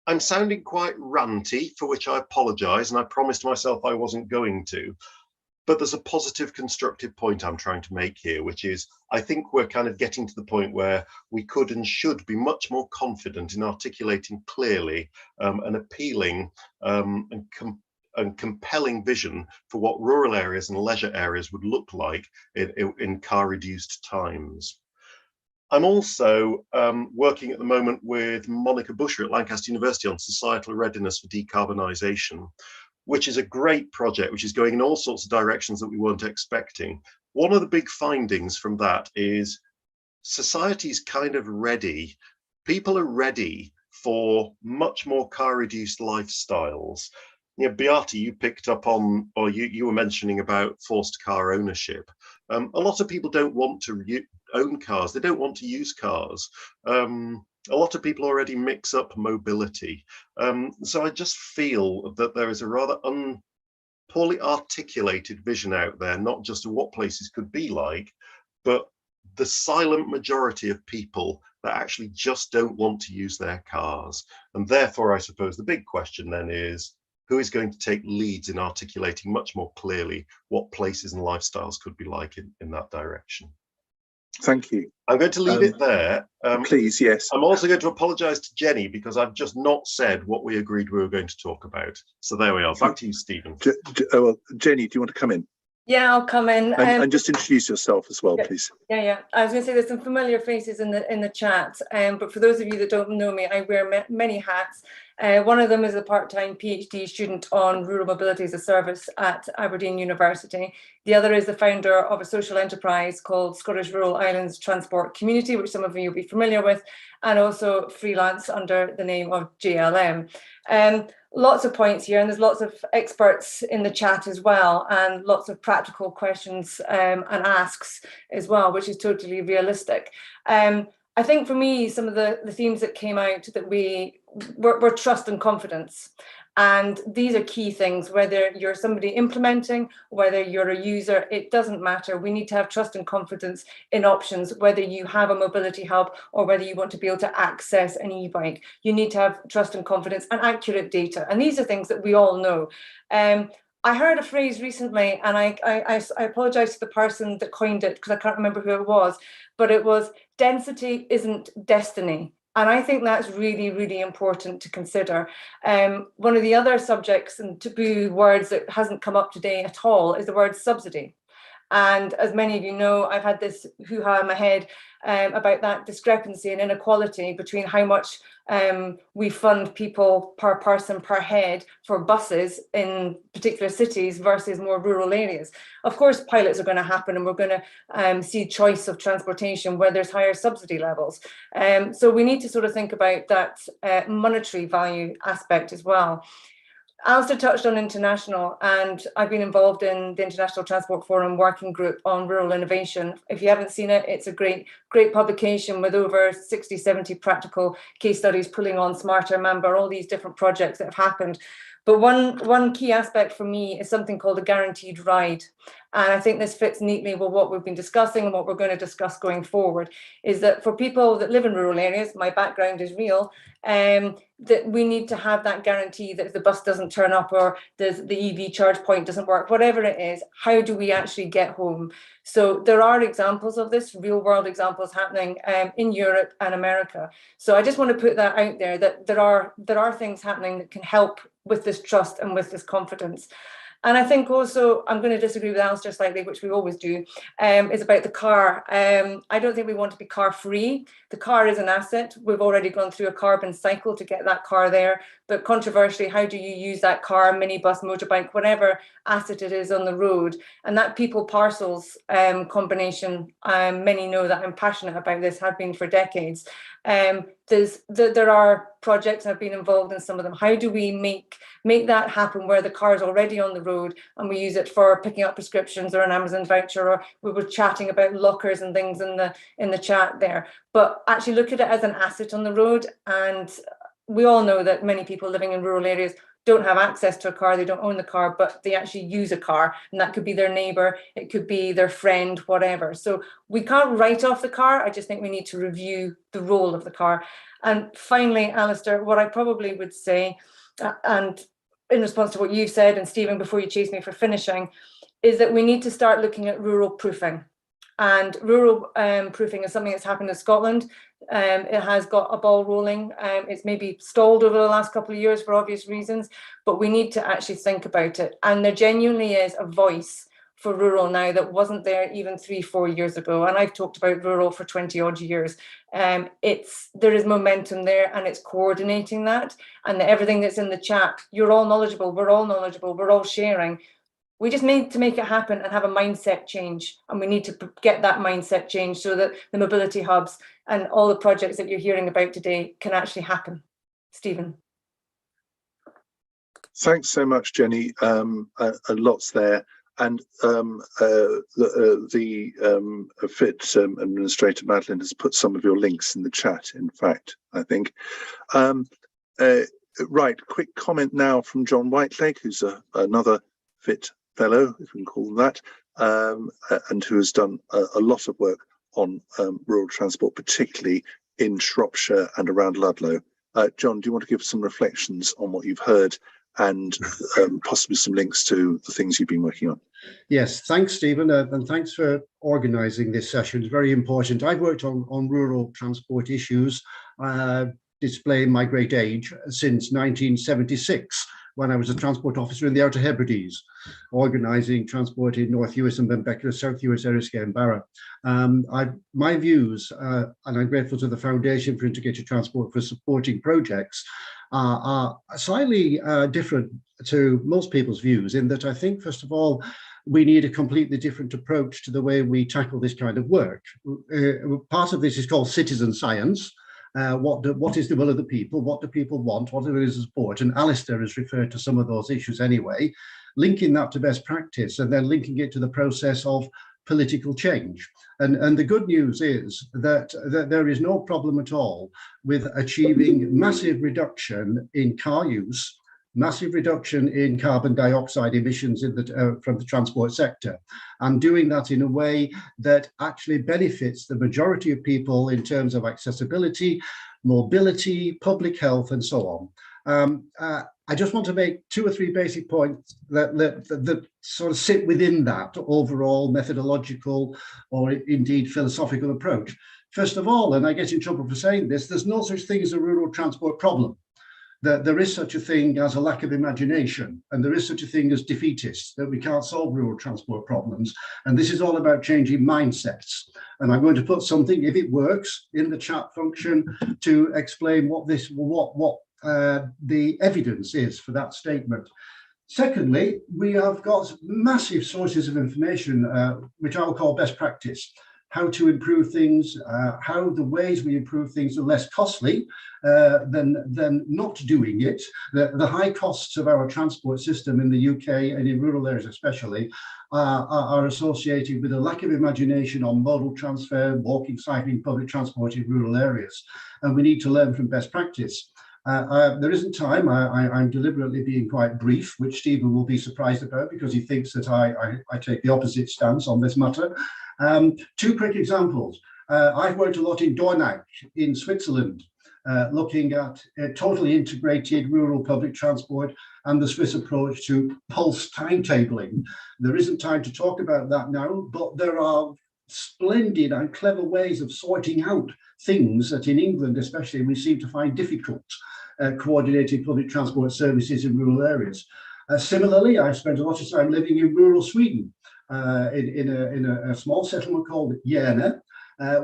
I'm sounding quite ranty, for which I apologise, and I promised myself I wasn't going to. But there's a positive, constructive point I'm trying to make here, which is I think we're kind of getting to the point where we could and should be much more confident in articulating clearly an appealing and compelling vision for what rural areas and leisure areas would look like in car-reduced times. I'm also working at the moment with Monica Busher at Lancaster University on societal readiness for decarbonisation, which is a great project, which is going in all sorts of directions that we weren't expecting. One of the big findings from that is society's kind of ready. People are ready for much more car-reduced lifestyles. You know, Beate, you picked up on, or you were mentioning about forced car ownership. A lot of people don't want to own cars. They don't want to use cars. A lot of people already mix up mobility. So I just feel that there is a rather poorly articulated vision out there, not just of what places could be like, but the silent majority of people that actually just don't want to use their cars. And therefore, I suppose the big question then is, who is going to take leads in articulating much more clearly what places and lifestyles could be like in that direction? Thank you. I'm going to leave it there. Please, yes. I'm also going to apologise to Jenny because I've just not said what we agreed we were going to talk about. So there we are. Back to you, Stephen. Well, Jenny, do you want to come in? Yeah, I'll come in. And just introduce yourself as well, please. Yeah. I was going to say there's some familiar faces in the chat, but for those of you that don't know me, I wear many hats. One of them is a part-time PhD student on rural mobility as a service at Aberdeen University. The other is the founder of a social enterprise called Scottish Rural Islands Transport Community, which some of you will be familiar with, and also freelance under the name of JLM. Lots of points here, and there's lots of experts in the chat as well, and lots of practical questions and asks as well, which is totally realistic. I think for me, some of the themes that came out that were trust and confidence. And these are key things, whether you're somebody implementing, whether you're a user, it doesn't matter. We need to have trust and confidence in options, whether you have a mobility hub or whether you want to be able to access an e-bike. You need to have trust and confidence and accurate data. And these are things that we all know. I heard a phrase recently, and I apologise to the person that coined it because I can't remember who it was, but it was density isn't destiny. And I think that's really, really important to consider. One of the other subjects and taboo words that hasn't come up today at all is the word subsidy. And as many of you know, I've had this hoo-ha in my head about that discrepancy and inequality between how much we fund people per person per head for buses in particular cities versus more rural areas. Of course, pilots are going to happen, and we're going to see choice of transportation where there's higher subsidy levels. So we need to sort of think about that monetary value aspect as well. Alistair touched on international, and I've been involved in the International Transport Forum Working Group on Rural Innovation. If you haven't seen it, it's a great publication with over 60, 70 practical case studies pulling on Smarter, Mamba, all these different projects that have happened. But one key aspect for me is something called a guaranteed ride. And I think this fits neatly with what we've been discussing and what we're going to discuss going forward, is that for people that live in rural areas, my background is real, that we need to have that guarantee that if the bus doesn't turn up or the EV charge point doesn't work, whatever it is, how do we actually get home? So there are examples of this, real world examples happening in Europe and America. So I just want to put that out there, that there are things happening that can help with this trust and with this confidence. And I think also, I'm going to disagree with Alistair slightly, which we always do, is about the car. I don't think we want to be car free. The car is an asset. We've already gone through a carbon cycle to get that car there. But controversially, how do you use that car, minibus, motorbike, whatever asset it is on the road? And that people parcels combination, many know that I'm passionate about this, have been for decades. There are projects I've been involved in some of them. How do we make that happen where the car is already on the road and we use it for picking up prescriptions or an Amazon voucher, or we were chatting about lockers and things in the chat there, but actually look at it as an asset on the road. And we all know that many people living in rural areas don't have access to a car, they don't own the car, but they actually use a car, and that could be their neighbour, it could be their friend, whatever. So we can't write off the car. I just think we need to review the role of the car. And finally, Alistair, what I probably would say, and in response to what you said, and Stephen, before you chase me for finishing, is that we need to start looking at rural proofing. And rural proofing is something that's happened in Scotland. It has got a ball rolling. It's maybe stalled over the last couple of years for obvious reasons, but we need to actually think about it. And there genuinely is a voice for rural now that wasn't there even 3-4 years ago. And I've talked about rural for 20 odd years. There is momentum there, and it's coordinating that. And everything that's in the chat, you're all knowledgeable, we're all sharing. We just need to make it happen and have a mindset change. And we need to get that mindset change so that the mobility hubs and all the projects that you're hearing about today can actually happen. Stephen. Thanks so much, Jenny. Lots there. And the FIT administrator, Madeline, has put some of your links in the chat, in fact, I think. Right, quick comment now from John Whitelake, who's another FIT fellow, if we can call them that, and who has done a lot of work on rural transport, particularly in Shropshire and around Ludlow. John, do you want to give some reflections on what you've heard and possibly some links to the things you've been working on? Yes, thanks, Stephen, and thanks for organising this session. It's very important. I've worked on rural transport issues, displaying my great age, since 1976, when I was a transport officer in the Outer Hebrides, organising transport in North Uist and Benbecula, South Uist, Eriskay and Barra. My views, and I'm grateful to the Foundation for Integrated Transport for supporting projects, are slightly different to most people's views, in that I think, first of all, we need a completely different approach to the way we tackle this kind of work. Part of this is called citizen science. What is the will of the people? What do people want? What is the support? And Alistair has referred to some of those issues anyway, linking that to best practice and then linking it to the process of political change. And the good news is that there is no problem at all with achieving massive reduction in car use, massive reduction in carbon dioxide emissions from the transport sector, and doing that in a way that actually benefits the majority of people in terms of accessibility, mobility, public health, and so on. I just want to make 2 or 3 basic points that sort of sit within that overall methodological or indeed philosophical approach. First of all, and I get in trouble for saying this, there's no such thing as a rural transport problem. That there is such a thing as a lack of imagination, and there is such a thing as defeatists, that we can't solve rural transport problems. And this is all about changing mindsets. And I'm going to put something, if it works, in the chat function to explain what the evidence is for that statement. Secondly, we have got massive sources of information, which I'll call best practice. How to improve things, how the ways we improve things are less costly than not doing it. The high costs of our transport system in the UK and in rural areas especially are associated with a lack of imagination on modal transfer, walking, cycling, public transport in rural areas. And we need to learn from best practice. There isn't time. I'm deliberately being quite brief, which Stephen will be surprised about because he thinks that I take the opposite stance on this matter. Two quick examples. I've worked a lot in Dornach in Switzerland, looking at totally integrated rural public transport and the Swiss approach to pulse timetabling. There isn't time to talk about that now, but there are splendid and clever ways of sorting out things that in England especially we seem to find difficult, coordinated public transport services in rural areas. Similarly, I've spent a lot of time living in rural Sweden, in a small settlement called Milne,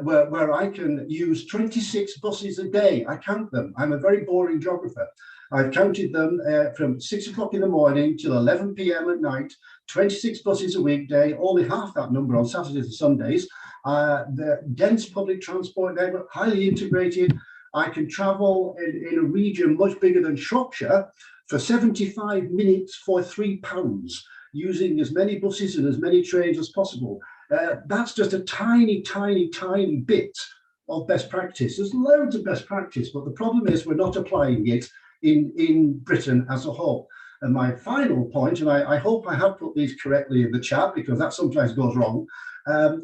where I can use 26 buses a day. I count them. I'm a very boring geographer. I've counted them from 6 o'clock in the morning till 11 p.m. at night, 26 buses a weekday, only half that number on Saturdays and Sundays. The dense public transport network, highly integrated. I can travel in a region much bigger than Shropshire for 75 minutes for £3, using as many buses and as many trains as possible. That's just a tiny, tiny, tiny bit of best practice. There's loads of best practice, but the problem is we're not applying it in Britain as a whole. And my final point, and I hope I have put these correctly in the chat because that sometimes goes wrong,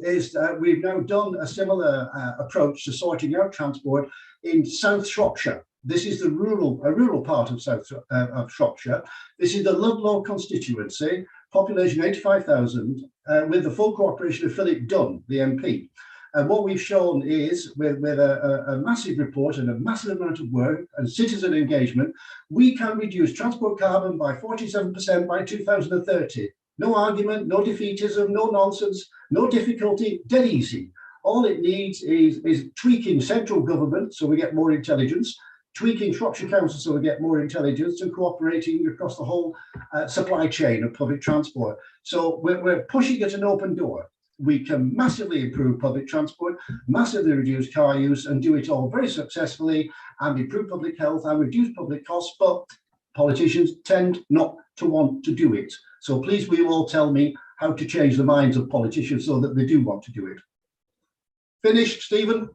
is that we've now done a similar approach to sorting out transport in South Shropshire. This is a rural part of Shropshire. This is the Ludlow constituency, population 85,000, with the full cooperation of Philip Dunn, the MP. And what we've shown is, with a massive report and a massive amount of work and citizen engagement, we can reduce transport carbon by 47% by 2030. No argument, no defeatism, no nonsense, no difficulty, dead easy. All it needs is tweaking central government so we get more intelligence, tweaking Shropshire Council so we get more intelligence, and cooperating across the whole supply chain of public transport. So we're pushing at an open door. We can massively improve public transport, massively reduce car use, and do it all very successfully, and improve public health and reduce public costs, but politicians tend not to want to do it. So please, will you all tell me how to change the minds of politicians so that they do want to do it? Finished, Stephen?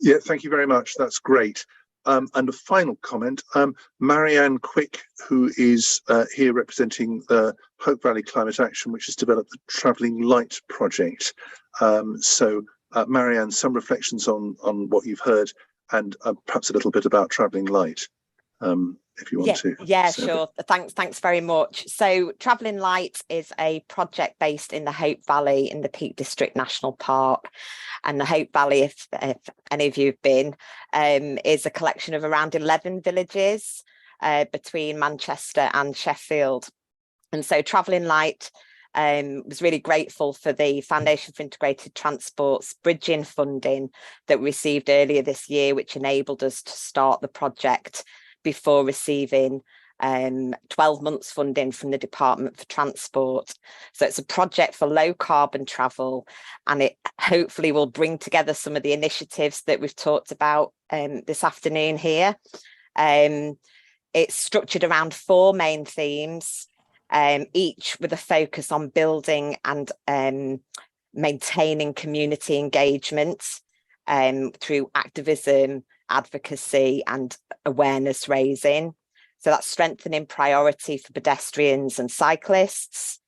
Yeah, thank you very much. That's great. And a final comment, Marianne Quick, who is here representing the Hope Valley Climate Action, which has developed the Travelling Light project. So Marianne, some reflections on what you've heard and perhaps a little bit about Travelling Light, if you want to. Yeah, sure. Thanks very much. So Travelling Light is a project based in the Hope Valley in the Peak District National Park. And the Hope Valley, if any of you have been, is a collection of around 11 villages between Manchester and Sheffield. And so Travelling Light was really grateful for the Foundation for Integrated Transport's bridging funding that we received earlier this year, which enabled us to start the project before receiving 12 months funding from the Department for Transport. So it's a project for low carbon travel, and it hopefully will bring together some of the initiatives that we've talked about this afternoon here. It's structured around 4 main themes, each with a focus on building and maintaining community engagement through activism, advocacy and awareness raising. So that's strengthening priority for pedestrians and cyclists,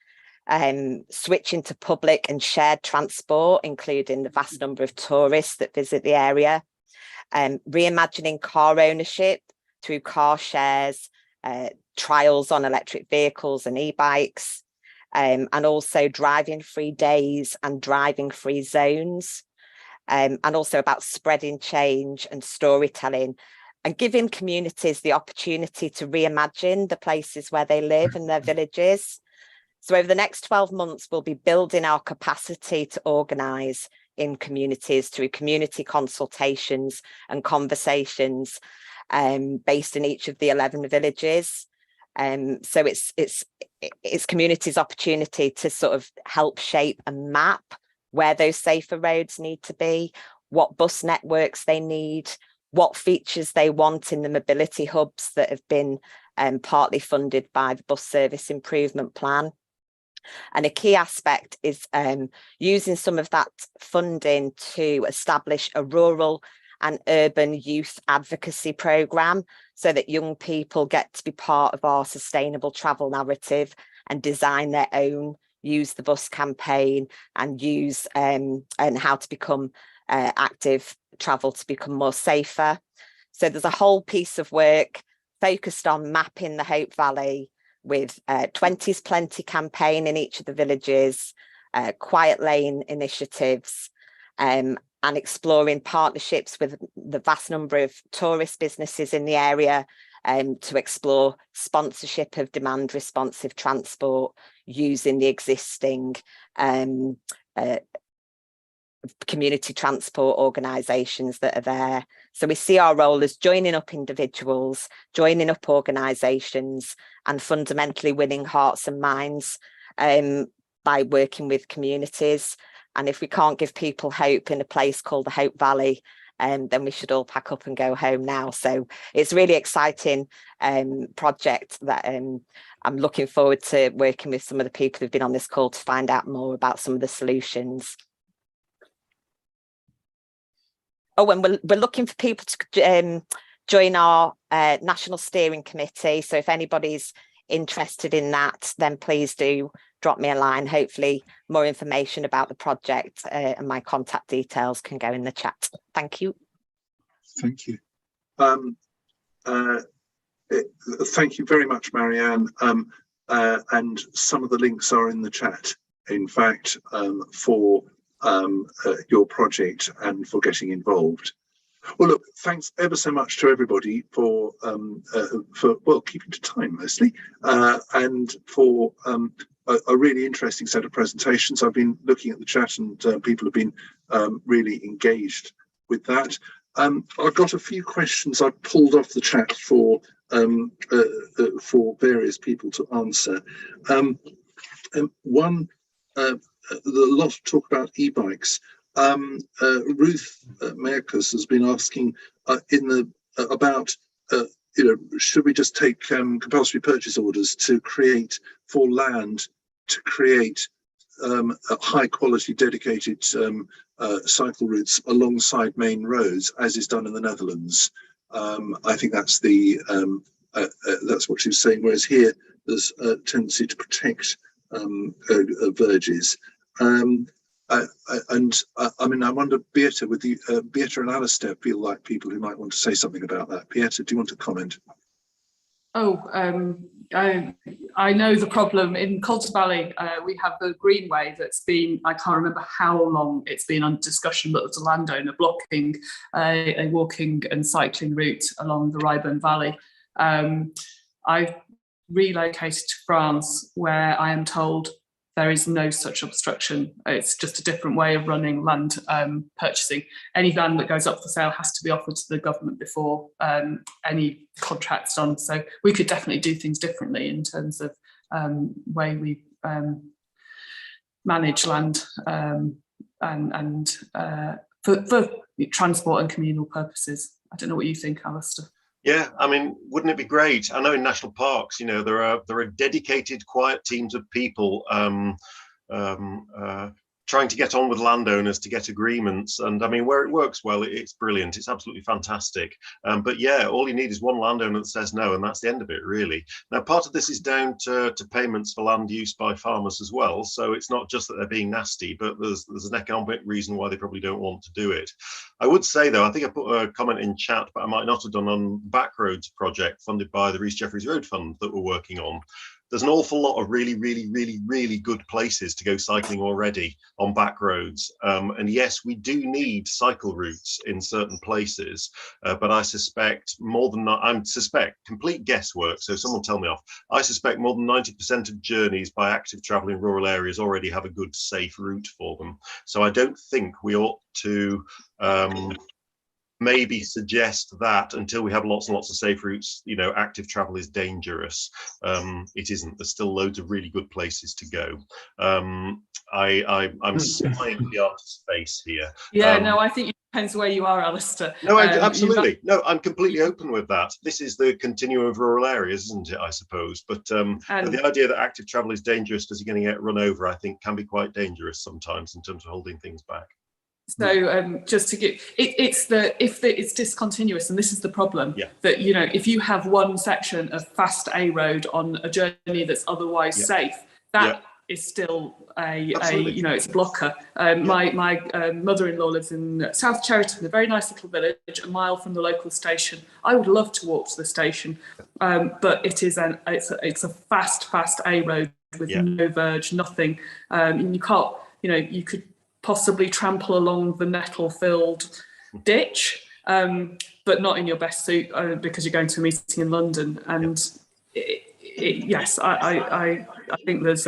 switching to public and shared transport, including the vast number of tourists that visit the area, reimagining car ownership through car shares, trials on electric vehicles and e-bikes, and also driving-free days and driving-free zones, and also about spreading change and storytelling and giving communities the opportunity to reimagine the places where they live and their villages. So over the next 12 months, we'll be building our capacity to organise in communities through community consultations and conversations based in each of the 11 villages. So it's communities' opportunity to sort of help shape and map where those safer roads need to be, what bus networks they need, what features they want in the mobility hubs that have been partly funded by the Bus Service Improvement Plan. And a key aspect is using some of that funding to establish a rural an urban youth advocacy programme so that young people get to be part of our sustainable travel narrative and design their own Use the Bus campaign and use and how to become active travel to become more safer. So there's a whole piece of work focused on mapping the Hope Valley with 20's Plenty campaign in each of the villages, quiet lane initiatives, and exploring partnerships with the vast number of tourist businesses in the area to explore sponsorship of demand responsive transport using the existing community transport organisations that are there. So we see our role as joining up individuals, joining up organisations, and fundamentally winning hearts and minds by working with communities. And if we can't give people hope in a place called the Hope Valley, then we should all pack up and go home now. So it's a really exciting project that I'm looking forward to working with some of the people who've been on this call to find out more about some of the solutions. Oh, and we're looking for people to join our National Steering Committee. So if anybody's interested in that, then please do drop me a line. Hopefully more information about the project and my contact details can go in the chat. Thank you. Thank you. Thank you very much, Marianne. And some of the links are in the chat, in fact, for your project and for getting involved. Well, look, thanks ever so much to everybody for well, keeping to time mostly, and for a really interesting set of presentations. I've been looking at the chat and people have been really engaged with that. I've got a few questions I've pulled off the chat for various people to answer. One, a lot of talk about e-bikes. Ruth Merkus has been asking about should we just take compulsory purchase orders to create for land to create high quality dedicated cycle routes alongside main roads, as is done in the Netherlands. I think that's what she was saying. Whereas here there's a tendency to protect verges. I mean, I wonder, Beate, with the Beate and Alistair feel like people who might want to say something about that. Beate, do you want to comment? Oh, I know the problem in Calder Valley. We have the Greenway that's been, I can't remember how long it's been under discussion, but there's a landowner blocking a walking and cycling route along the Ryburn Valley. I've relocated to France, where I am told there is no such obstruction. It's just a different way of running land purchasing. Any land that goes up for sale has to be offered to the government before any contract's done. So we could definitely do things differently in terms of way we manage land and for transport and communal purposes. I don't know what you think, Alistair. Yeah, I mean, wouldn't it be great? I know in national parks, you know, there are dedicated, quiet teams of people trying to get on with landowners to get agreements. And I mean, where it works well, it's brilliant. It's absolutely fantastic. But yeah, all you need is one landowner that says no, and that's the end of it, really. Now, part of this is down to payments for land use by farmers as well. So it's not just that they're being nasty, but there's an economic reason why they probably don't want to do it. I would say, though, I think I put a comment in chat, but I might not have done, on Backroads project funded by the Rhys Jeffreys Road Fund that we're working on. There's an awful lot of really good places to go cycling already on back roads. And yes, we do need cycle routes in certain places, but I suspect complete guesswork, so someone tell me off, I suspect more than 90% of journeys by active travel in rural areas already have a good, safe route for them. So I don't think we ought to maybe suggest that until we have lots and lots of safe routes, you know, active travel is dangerous. It isn't. There's still loads of really good places to go. I'm spying the art space here. Yeah, no, I think it depends where you are, Alistair. No, absolutely. No, I'm completely open with that. This is the continuum of rural areas, isn't it, I suppose? But the idea that active travel is dangerous because you're going to get run over, I think, can be quite dangerous sometimes in terms of holding things back. So just to give it's discontinuous, and this is the problem, that if you have one section of fast A road on a journey that's otherwise safe, that is still it's a blocker. My mother-in-law lives in South Cheriton, a very nice little village, a mile from the local station. I would love to walk to the station, but it's a fast A road with no verge, nothing. And you can't, you could possibly trample along the nettle-filled ditch, but not in your best suit because you're going to a meeting in London. And yes, I think there's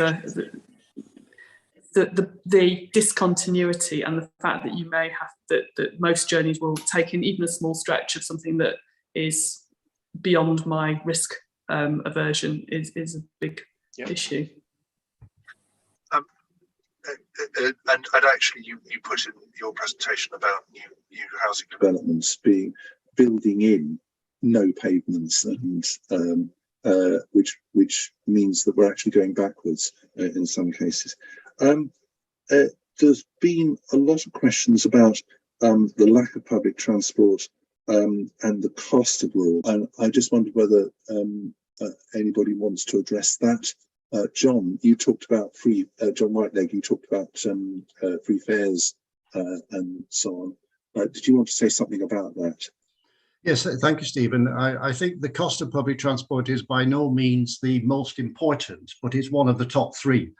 the discontinuity and the fact that you may have that most journeys will take in even a small stretch of something that is beyond my risk aversion is a big issue. And actually, you put in your presentation about new housing developments building in no pavements, and which means that we're actually going backwards in some cases. There's been a lot of questions about the lack of public transport and the cost of rural, and I just wondered whether anybody wants to address that. John, you talked about John Whiteleg, you talked about free fares and so on. Did you want to say something about that? Yes, thank you, Stephen. I think the cost of public transport is by no means the most important, but it's one of the top three.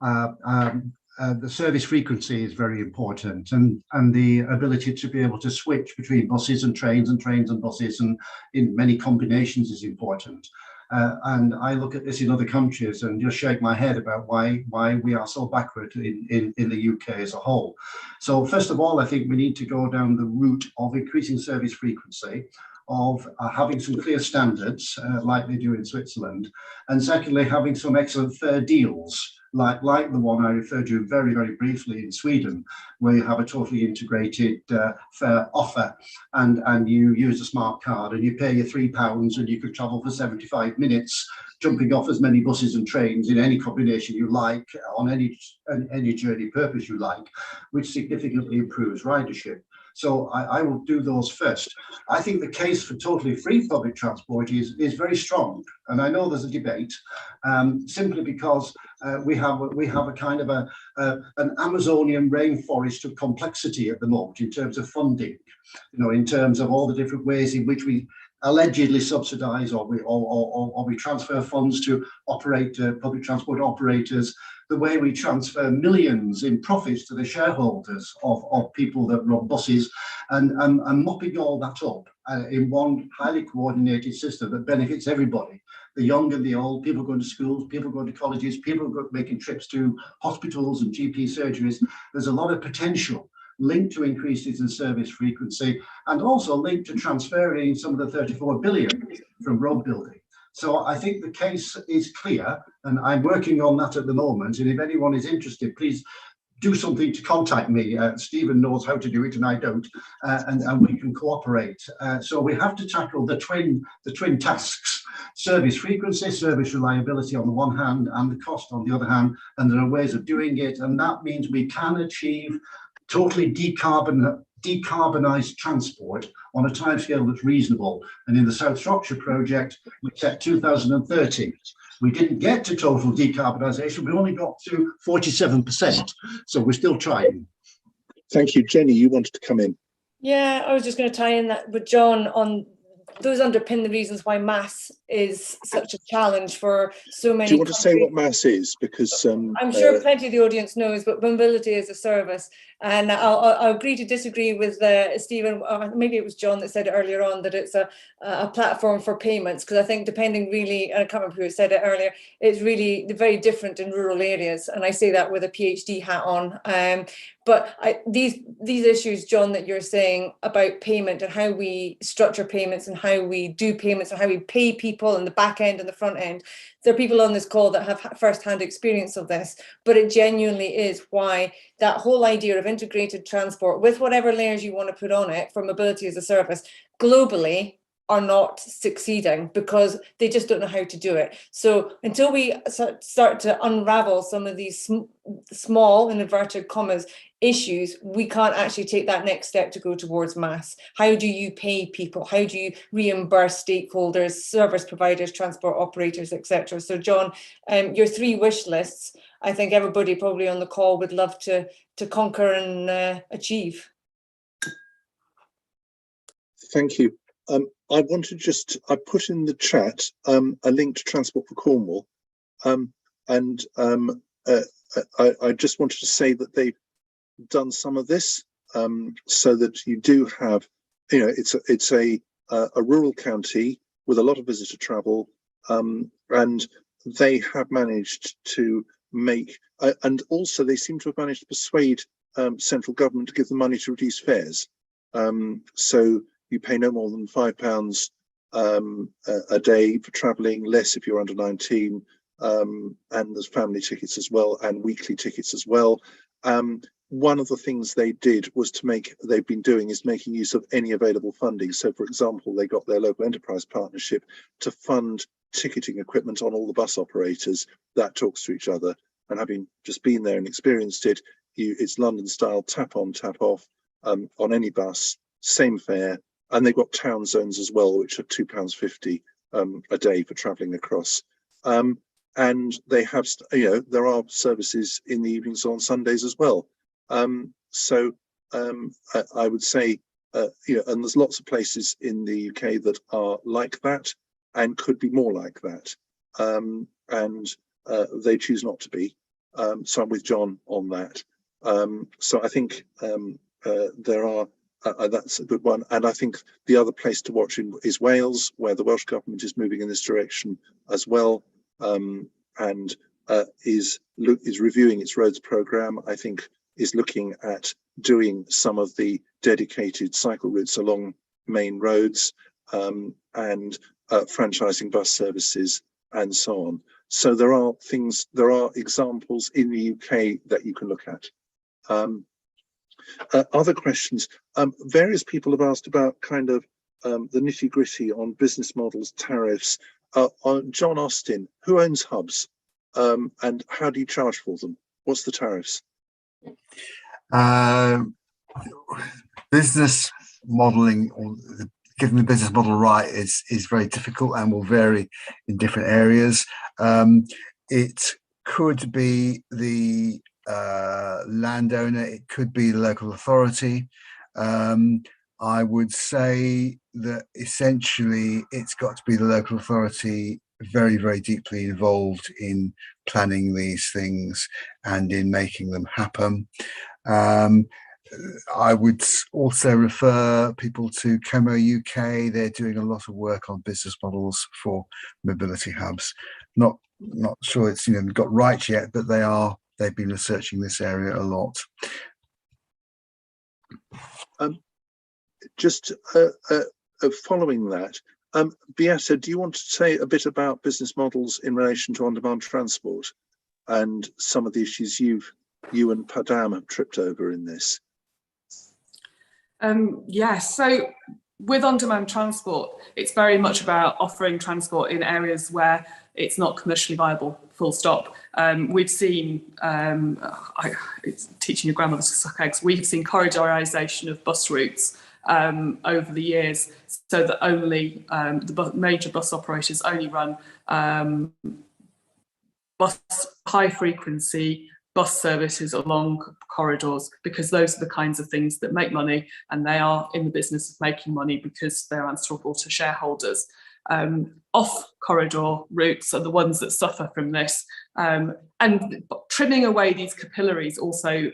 The service frequency is very important, and the ability to be able to switch between buses and trains and buses and in many combinations is important. And I look at this in other countries and just shake my head about why we are so backward in the UK as a whole. So first of all, I think we need to go down the route of increasing service frequency, of having some clear standards like they do in Switzerland, and secondly, having some excellent fair deals like the one I referred to very, very briefly in Sweden, where you have a totally integrated fare offer, and you use a smart card and you pay your £3 and you could travel for 75 minutes, jumping off as many buses and trains in any combination you like, on any journey purpose you like, which significantly improves ridership. So I will do those first. I think the case for totally free public transport is very strong, and I know there's a debate, simply because we have a kind of an Amazonian rainforest of complexity at the moment in terms of funding, in terms of all the different ways in which we allegedly subsidise or we transfer funds to operate public transport operators, the way we transfer millions in profits to the shareholders of people that run buses, and mopping all that up in one highly coordinated system that benefits everybody, the young and the old, people going to schools, people going to colleges, people making trips to hospitals and GP surgeries. There's a lot of potential linked to increases in service frequency, and also linked to transferring some of the 34 billion from road building. So I think the case is clear, and I'm working on that at the moment. And if anyone is interested, please do something to contact me. Stephen knows how to do it, and I don't, and we can cooperate. So we have to tackle the twin tasks: service frequency, service reliability on the one hand, and the cost on the other hand. And there are ways of doing it, and that means we can achieve totally decarbonised transport on a timescale that's reasonable. And in the South Shropshire project, we set 2030. We didn't get to total decarbonisation, we only got to 47%. So we're still trying. Thank you. Jenny, you wanted to come in. Yeah, I was just going to tie in that with John on those underpin the reasons why mass is such a challenge for so many. Do you want countries. to say what mass is? Because I'm sure plenty of the audience knows, but mobility is a service. And I'll agree to disagree with Stephen, maybe it was John that said it earlier on, that it's a platform for payments, because I think depending really, and I can't remember who said it earlier, it's really very different in rural areas. And I say that with a PhD hat on. But these issues, John, that you're saying about payment and how we structure payments and how we do payments and how we pay people in the back end and the front end, there are people on this call that have first-hand experience of this, but it genuinely is why that whole idea of integrated transport with whatever layers you want to put on it for mobility as a service globally are not succeeding because they just don't know how to do it. So until we start to unravel some of these small, in inverted commas, issues, we can't actually take that next step to go towards mass. How do you pay people? How do you reimburse stakeholders, service providers, transport operators, etc.? So John, your 3 wish lists, I think everybody probably on the call would love to conquer and achieve. Thank you. I want to I put in the chat a link to Transport for Cornwall, and I just wanted to say that they've done some of this, so that you do have, you know, it's a rural county with a lot of visitor travel, and they have managed to make, and also they seem to have managed to persuade central government to give them money to reduce fares. So you pay no more than £5 a day for travelling, less if you're under 19, and there's family tickets as well and weekly tickets as well. One of the things they did was they've been doing is making use of any available funding. So for example, they got their local enterprise partnership to fund ticketing equipment on all the bus operators that talks to each other. And having just been there and experienced it, it's London style, tap on, tap off, on any bus, same fare. And they've got town zones as well, which are £2.50 a day for travelling across. And they have, you know, there are services in the evenings on Sundays as well. So I would say, you know, and there's lots of places in the UK that are like that and could be more like that. And they choose not to be. So I'm with John on that. So I think there are, that's a good one. And I think the other place to watch is Wales, where the Welsh government is moving in this direction as well, and is reviewing its roads programme. I think is looking at doing some of the dedicated cycle routes along main roads, and franchising bus services and so on. So there are examples in the UK that you can look at. Other questions. Various people have asked about kind of the nitty-gritty on business models, tariffs. On John Austin, who owns hubs, and how do you charge for them? What's the tariffs? Business modelling, or getting the business model right, is very difficult and will vary in different areas. It could be the landowner, it could be the local authority. I would say that essentially it's got to be the local authority very, very deeply involved in planning these things and in making them happen. I would also refer people to Como UK. They're doing a lot of work on business models for mobility hubs. Not sure it's, you know, got right yet, but they've been researching this area a lot. Just following that, Beate, do you want to say a bit about business models in relation to on-demand transport and some of the issues you and Padam have tripped over in this? Yes, so with on-demand transport, it's very much about offering transport in areas where it's not commercially viable, full stop. We've seen, it's teaching your grandmother to suck eggs, we've seen corridorisation of bus routes over the years, so that only the major bus operators only run high frequency bus services along corridors, because those are the kinds of things that make money, and they are in the business of making money because they're answerable to shareholders. Off-corridor routes are the ones that suffer from this, and trimming away these capillaries also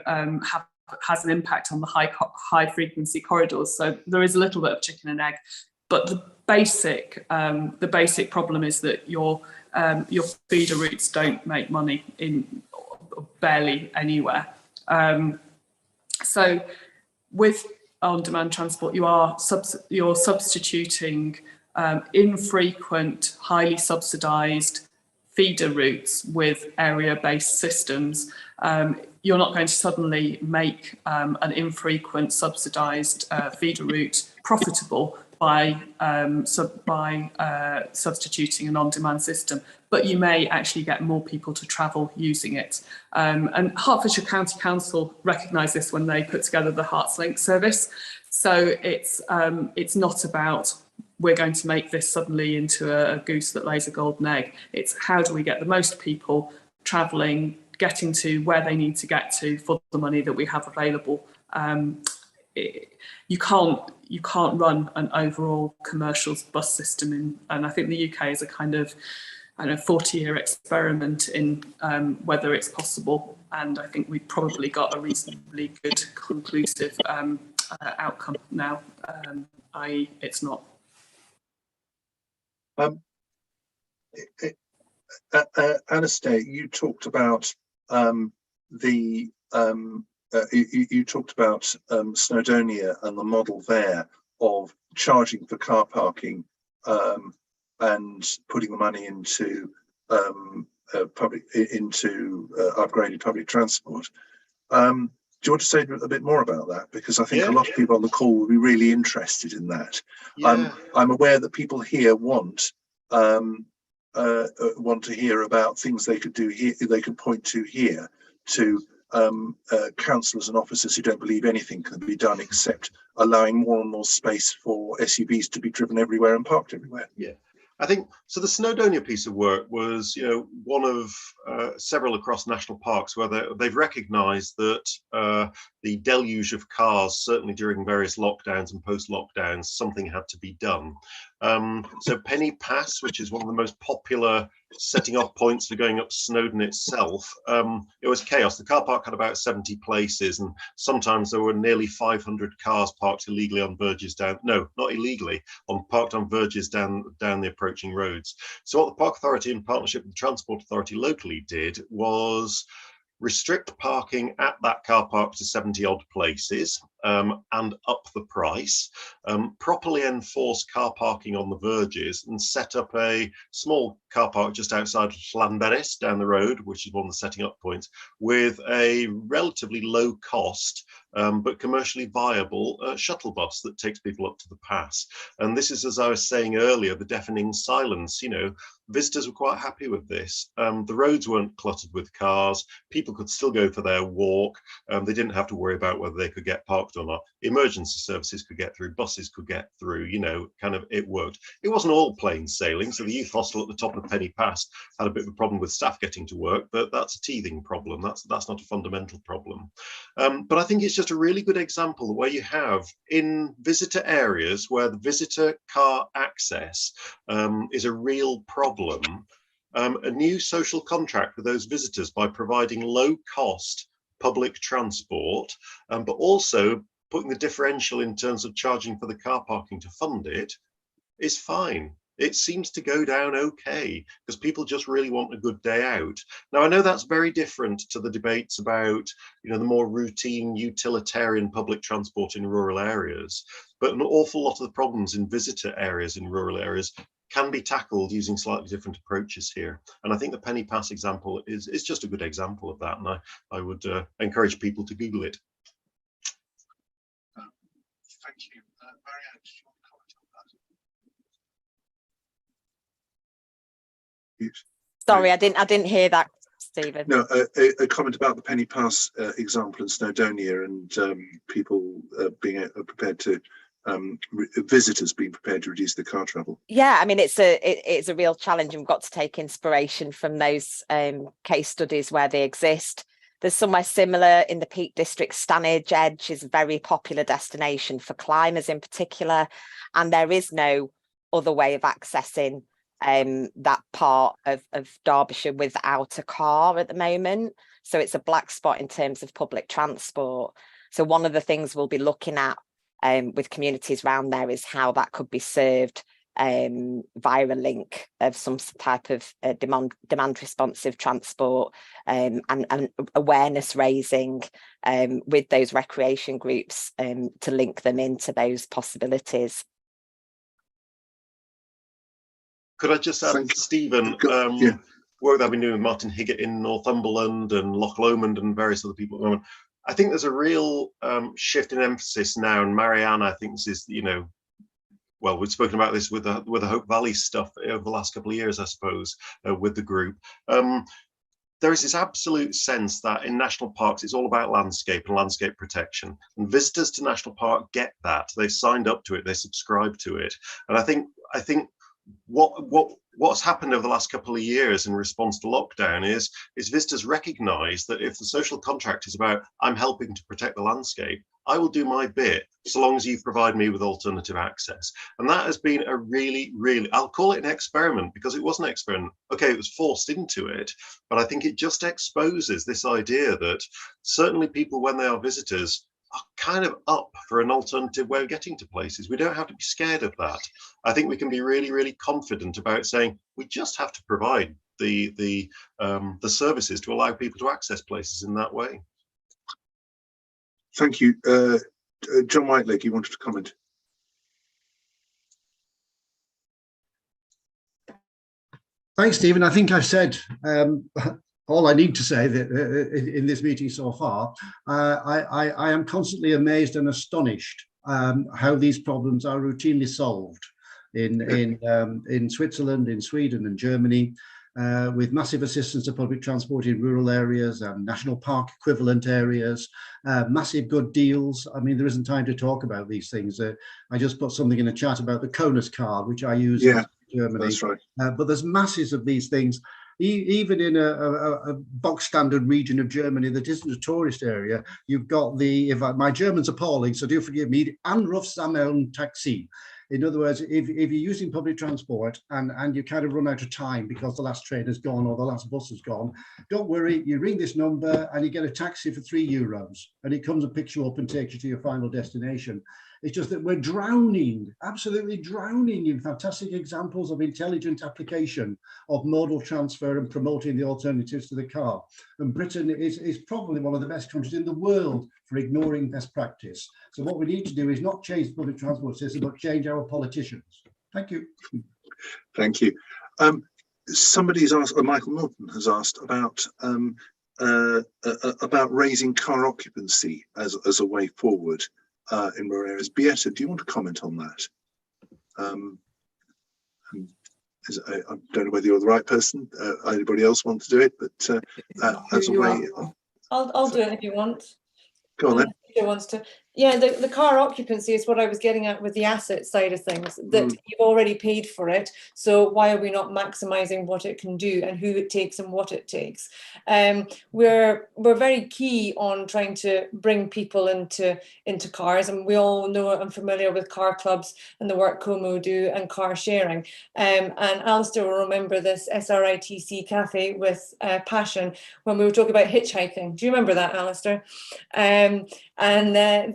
has an impact on the high frequency corridors. So there is a little bit of chicken and egg, but the basic problem is that your feeder routes don't make money in barely anywhere. So with on-demand transport, you're substituting infrequent, highly subsidised feeder routes with area-based systems. You're not going to suddenly make an infrequent subsidised feeder route profitable by substituting an on-demand system, but you may actually get more people to travel using it. And Hertfordshire County Council recognised this when they put together the HeartsLink service. So it's not about we're going to make this suddenly into a goose that lays a golden egg. It's how do we get the most people travelling, getting to where they need to get to for the money that we have available. You can't run an overall commercial bus system and I think the UK is a kind of 40-year experiment in whether it's possible, and I think we've probably got a reasonably good conclusive outcome now, i.e. it's not. Alistair, you talked about you talked about Snowdonia and the model there of charging for car parking and putting the money into upgrading public transport. Do you want to say a bit more about that? Because I think a lot of people on the call will be really interested in that. I'm aware that people here want to hear about things they could do here, they could point to here to councillors and officers who don't believe anything can be done except allowing more and more space for SUVs to be driven everywhere and parked everywhere. Yeah, I think so. The Snowdonia piece of work was, one of several across national parks where they've recognised that the deluge of cars, certainly during various lockdowns and post-lockdowns, something had to be done. So Penny Pass, which is one of the most popular setting off points for going up Snowdon itself, it was chaos. The car park had about 70 places, and sometimes there were nearly 500 cars parked illegally on verges down, no, not illegally, parked on verges down the approaching roads. So what the Park Authority in partnership with the Transport Authority locally did was restrict parking at that car park to 70 odd places and up the price, properly enforce car parking on the verges and set up a small car park just outside Llanberis down the road, which is one of the setting up points, with a relatively low cost but commercially viable shuttle bus that takes people up to the pass. And this is, as I was saying earlier, the deafening silence. Visitors were quite happy with this. The roads weren't cluttered with cars. People could still go for their walk. They didn't have to worry about whether they could get parked or not. Emergency services could get through, buses could get through, it worked. It wasn't all plain sailing. So the youth hostel at the top of Penny Pass had a bit of a problem with staff getting to work, but that's a teething problem. That's not a fundamental problem. But I think it's just a really good example where you have in visitor areas where the visitor car access is a real problem, a new social contract with those visitors by providing low cost public transport, but also putting the differential in terms of charging for the car parking to fund it is fine. It seems to go down okay because people just really want a good day out. Now, I know that's very different to the debates about, the more routine utilitarian public transport in rural areas, but an awful lot of the problems in visitor areas in rural areas can be tackled using slightly different approaches here. And I think the Penny Pass example is just a good example of that. And I would encourage people to Google it. Thank you. Marianne, did you want to comment on that? Sorry, I didn't hear that, Stephen. No, a comment about the Penny Pass example in Snowdonia and people being prepared to visitors being prepared to reduce the car travel. Yeah, I mean it's a real challenge, and we've got to take inspiration from those case studies where they exist. There's somewhere similar in the Peak District. Stanage Edge is a very popular destination for climbers in particular, and there is no other way of accessing that part of Derbyshire without a car at the moment. So it's a black spot in terms of public transport. So one of the things we'll be looking at with communities around there is how that could be served via a link of some type of demand responsive transport and awareness raising with those recreation groups to link them into those possibilities. Could I just add, Stephen, work that I've been doing with Martin Higgett in Northumberland and Loch Lomond and various other people at the moment, I think there's a real shift in emphasis now, and Marianne, I think this is, well, we've spoken about this with the Hope Valley stuff over the last couple of years, I suppose, with the group. There is this absolute sense that in national parks, it's all about landscape and landscape protection. And visitors to national park get that. They've signed up to it, they subscribe to it. And I think what's happened over the last couple of years in response to lockdown is visitors recognise that if the social contract is about, I'm helping to protect the landscape, I will do my bit so long as you provide me with alternative access. And that has been a really, I'll call it an experiment, because it was an experiment. Okay, it was forced into it, but I think it just exposes this idea that certainly people, when they are visitors, are kind of up for an alternative way of getting to places. We don't have to be scared of that. I think we can be really confident about saying we just have to provide the services to allow people to access places in that way. Thank you. John Whiteleg, you wanted to comment? Thanks, Stephen. I think I've said all I need to say that, in this meeting so far. I am constantly amazed and astonished how these problems are routinely solved in Switzerland, in Sweden and Germany, with massive assistance to public transport in rural areas and national park equivalent areas, massive good deals. I mean, there isn't time to talk about these things. I just put something in the chat about the Konus card, which I use in Germany. That's right. But there's masses of these things. Even in a box standard region of Germany that isn't a tourist area, you've got my German's appalling, so do forgive me, Anrufsammeln Taxi. In other words, if you're using public transport and you kind of run out of time because the last train has gone or the last bus has gone, don't worry, you ring this number and you get a taxi for €3 and it comes and picks you up and takes you to your final destination. It's just that we're drowning, absolutely drowning in fantastic examples of intelligent application of modal transfer and promoting the alternatives to the car. And Britain is probably one of the best countries in the world for ignoring best practice. So what we need to do is not change the public transport system, but change our politicians. Thank you. Thank you. Somebody's asked, Michael Norton has asked about raising car occupancy as a way forward in rural areas. Beate, do you want to comment on that? I don't know whether you're the right person. Anybody else want to do it? But as a way, I'll do it if you want. Go on then. Wants to. Yeah, the car occupancy is what I was getting at with the asset side of things, that you've already paid for it. So why are we not maximising what it can do and who it takes and what it takes? We're very key on trying to bring people into cars, and we all know I'm familiar with car clubs and the work Como do and car sharing. And Alistair will remember this SRITC cafe with passion when we were talking about hitchhiking. Do you remember that, Alistair? And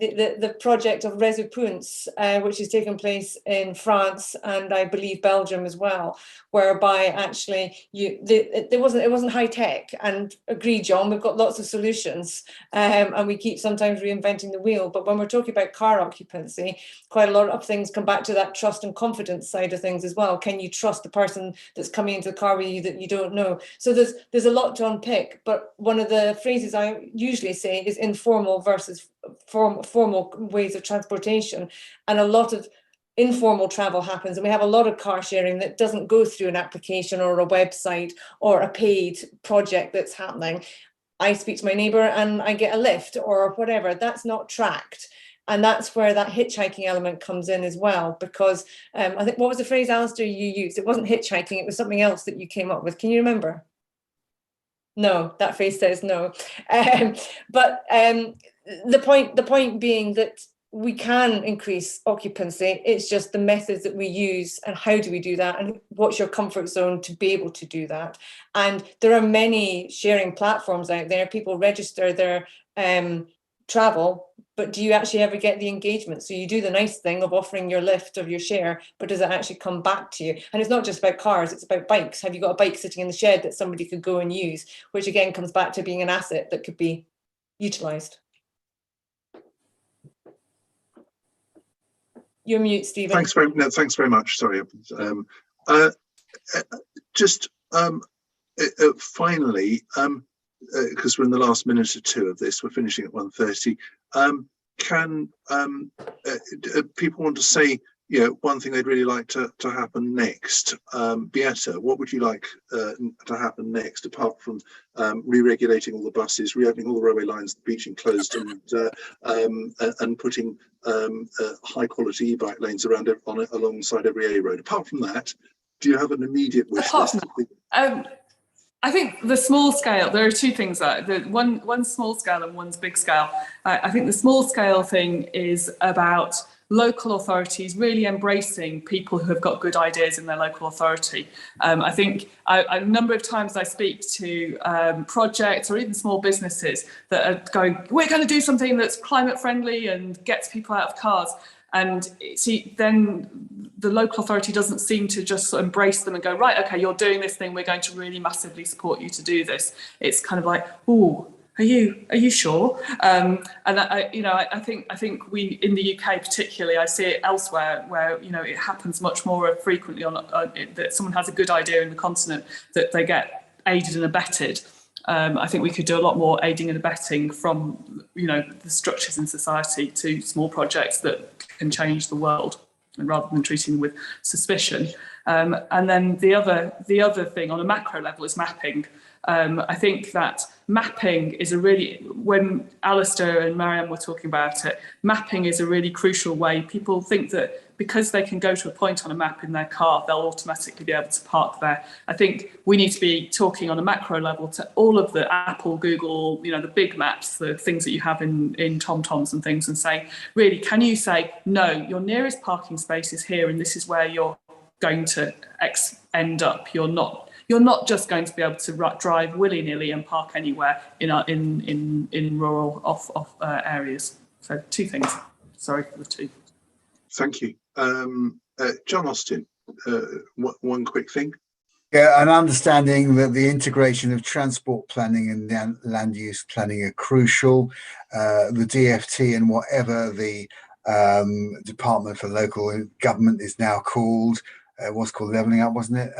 the project of Réseau, which is taking place in France and I believe Belgium as well, whereby actually it wasn't high tech. And agree, John, we've got lots of solutions, and we keep sometimes reinventing the wheel. But when we're talking about car occupancy, quite a lot of things come back to that trust and confidence side of things as well. Can you trust the person that's coming into the car with you that you don't know? So there's a lot to unpick. But one of the phrases I usually say is informal versus formal ways of transportation, and a lot of informal travel happens, and we have a lot of car sharing that doesn't go through an application or a website or a paid project that's happening. I speak to my neighbour and I get a lift or whatever. That's not tracked, and that's where that hitchhiking element comes in as well, because I think, what was the phrase, Alistair, you used? It wasn't hitchhiking, it was something else that you came up with. Can you remember? No, that phrase says no. But the point being that we can increase occupancy. It's just the methods that we use and how do we do that, and what's your comfort zone to be able to do that. And there are many sharing platforms out there. People register their travel, but do you actually ever get the engagement? So you do the nice thing of offering your lift or your share, but does it actually come back to you? And it's not just about cars, it's about bikes. Have you got a bike sitting in the shed that somebody could go and use, which again comes back to being an asset that could be utilised. You're mute, Stephen. Thanks very much. Sorry. Finally, because we're in the last minute or two of this, we're finishing at 1:30. Can people want to say Yeah, one thing they'd really like to happen next. Beate, what would you like to happen next, apart from re-regulating all the buses, reopening all the railway lines, the beach enclosed, and putting high-quality e-bike lanes around alongside every A road? Apart from that, do you have an immediate wish list? I think the small scale, there are two things that one's small scale and one's big scale. I think the small scale thing is about local authorities really embracing people who have got good ideas in their local authority. I think a number of times I speak to projects or even small businesses that are going, we're going to do something that's climate friendly and gets people out of cars. And see, then the local authority doesn't seem to just embrace them and go, right, okay, you're doing this thing, we're going to really massively support you to do this. It's kind of like, oh, are you sure? And I think we in the UK particularly, I see it elsewhere where it happens much more frequently that someone has a good idea in the continent that they get aided and abetted. I think we could do a lot more aiding and abetting from the structures in society to small projects that can change the world, rather than treating them with suspicion. And then the other thing on a macro level is mapping. I think that mapping is when Alistair and Marianne were talking about it, mapping is a really crucial way. People think that because they can go to a point on a map in their car, they'll automatically be able to park there. I think we need to be talking on a macro level to all of the Apple, Google, the big maps, the things that you have in TomToms and things, and saying, really, can you say, no, your nearest parking space is here and this is where you're going to end up. You're not just going to be able to drive willy-nilly and park anywhere in rural off areas. So two things. Sorry for the two. Thank you. John Austin, one quick thing. Yeah, an understanding that the integration of transport planning and land use planning are crucial. The DFT and whatever the Department for Local Government is now called, was called Levelling Up, wasn't it?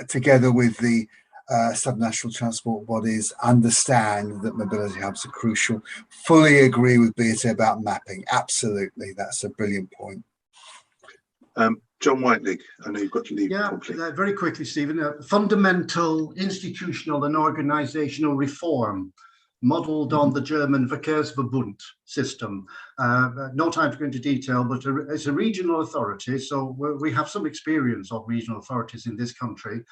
Together with the subnational transport bodies, understand that mobility hubs are crucial. Fully agree with Beate about mapping. Absolutely, that's a brilliant point. John Whiteleg, I know you've got to leave. Yeah, very quickly, Stephen. Fundamental institutional and organisational reform modelled on the German Verkehrsverbund system. No time to go into detail, but it's a regional authority, so we have some experience of regional authorities in this country,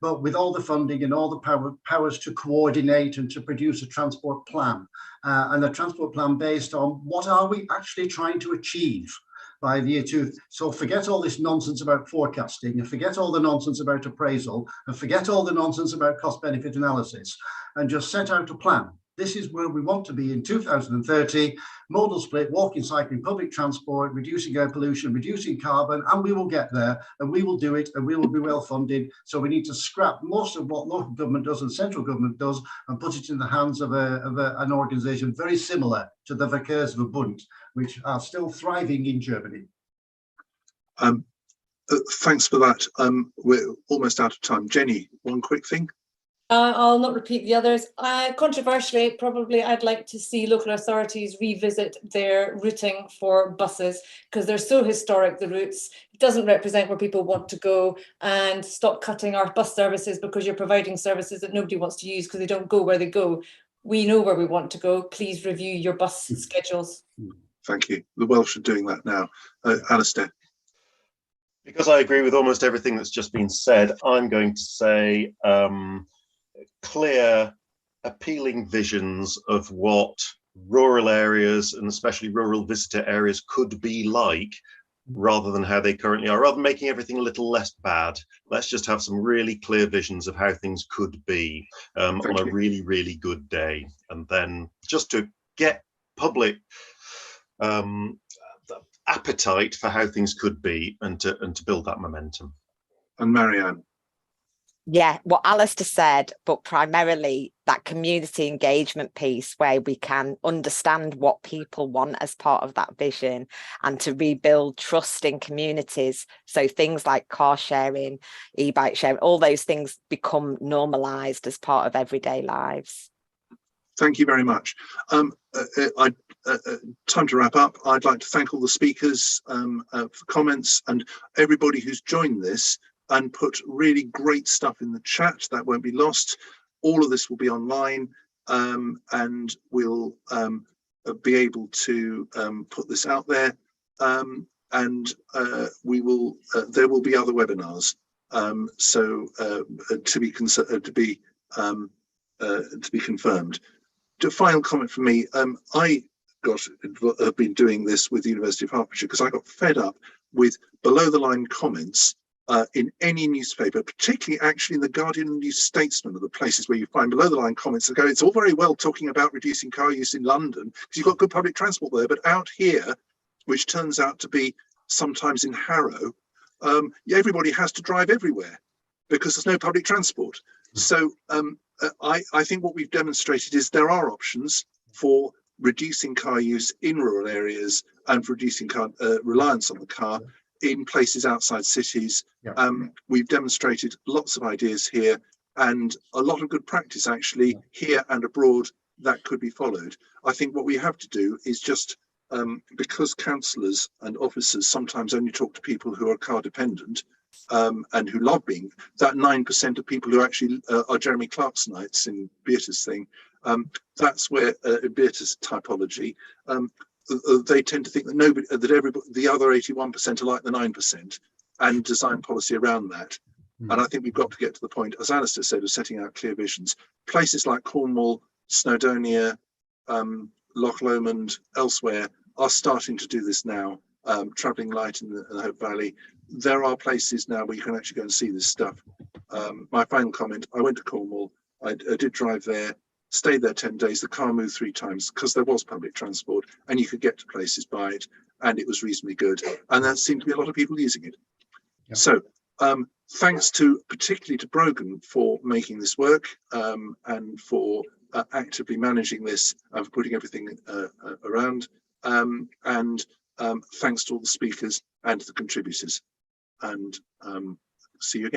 but with all the funding and all the powers to coordinate and to produce a transport plan, and a transport plan based on what are we actually trying to achieve by the year 2. So forget all this nonsense about forecasting, and forget all the nonsense about appraisal, and forget all the nonsense about cost-benefit analysis, and just set out a plan. This is where we want to be in 2030, modal split, walking, cycling, public transport, reducing air pollution, reducing carbon, and we will get there, and we will do it, and we will be well funded. So we need to scrap most of what local government does and central government does and put it in the hands of an organisation very similar to the Verkehrsverbund, which are still thriving in Germany. Thanks for that. We're almost out of time. Jenny, one quick thing. I'll not repeat the others. Controversially, probably I'd like to see local authorities revisit their routing for buses, because they're so historic, the routes. It doesn't represent where people want to go, and stop cutting our bus services because you're providing services that nobody wants to use because they don't go where they go. We know where we want to go. Please review your bus schedules. Thank you. The Welsh are doing that now. Alistair. Because I agree with almost everything that's just been said, I'm going to say clear, appealing visions of what rural areas and especially rural visitor areas could be like, rather than how they currently are, rather than making everything a little less bad. Let's just have some really clear visions of how things could be on a really, really good day. And then just to get public appetite for how things could be, and to build that momentum. And Marianne. Yeah, what Alistair said, but primarily that community engagement piece where we can understand what people want as part of that vision, and to rebuild trust in communities. So things like car sharing, e-bike sharing, all those things become normalised as part of everyday lives. Thank you very much. Time to wrap up. I'd like to thank all the speakers for comments and everybody who's joined this and put really great stuff in the chat. That won't be lost. All of this will be online, and we'll be able to put this out there. And we will. There will be other webinars. To be confirmed. A final comment from me. I have been doing this with the University of Hertfordshire because I got fed up with below the line comments in any newspaper, particularly actually in the Guardian and New Statesman, are the places where you find below the line comments that go, it's all very well talking about reducing car use in London because you've got good public transport there, but out here, which turns out to be sometimes in Harrow, everybody has to drive everywhere because there's no public transport. So I think what we've demonstrated is there are options for reducing car use in rural areas and for reducing reliance on the car in places outside cities. We've demonstrated lots of ideas here and a lot of good practice actually here and abroad that could be followed. I think what we have to do is just, because councillors and officers sometimes only talk to people who are car dependent, and who love being, that 9% of people who actually are Jeremy Clarksonites in Beate's thing, that's where Beate's typology, they tend to think that the other 81% are like the 9% and design policy around that. And I think we've got to get to the point, as Alistair said, of setting out clear visions. Places like Cornwall, Snowdonia, Loch Lomond, elsewhere are starting to do this now. Travelling light in the Hope Valley. There are places now where you can actually go and see this stuff. My final comment, I went to Cornwall, I did drive there, stayed there 10 days, the car moved 3 times because there was public transport and you could get to places by it and it was reasonably good. And there seemed to be a lot of people using it. Yeah. So thanks particularly to Brogan for making this work and for actively managing this and for putting everything around. Thanks to all the speakers and the contributors. And see you again.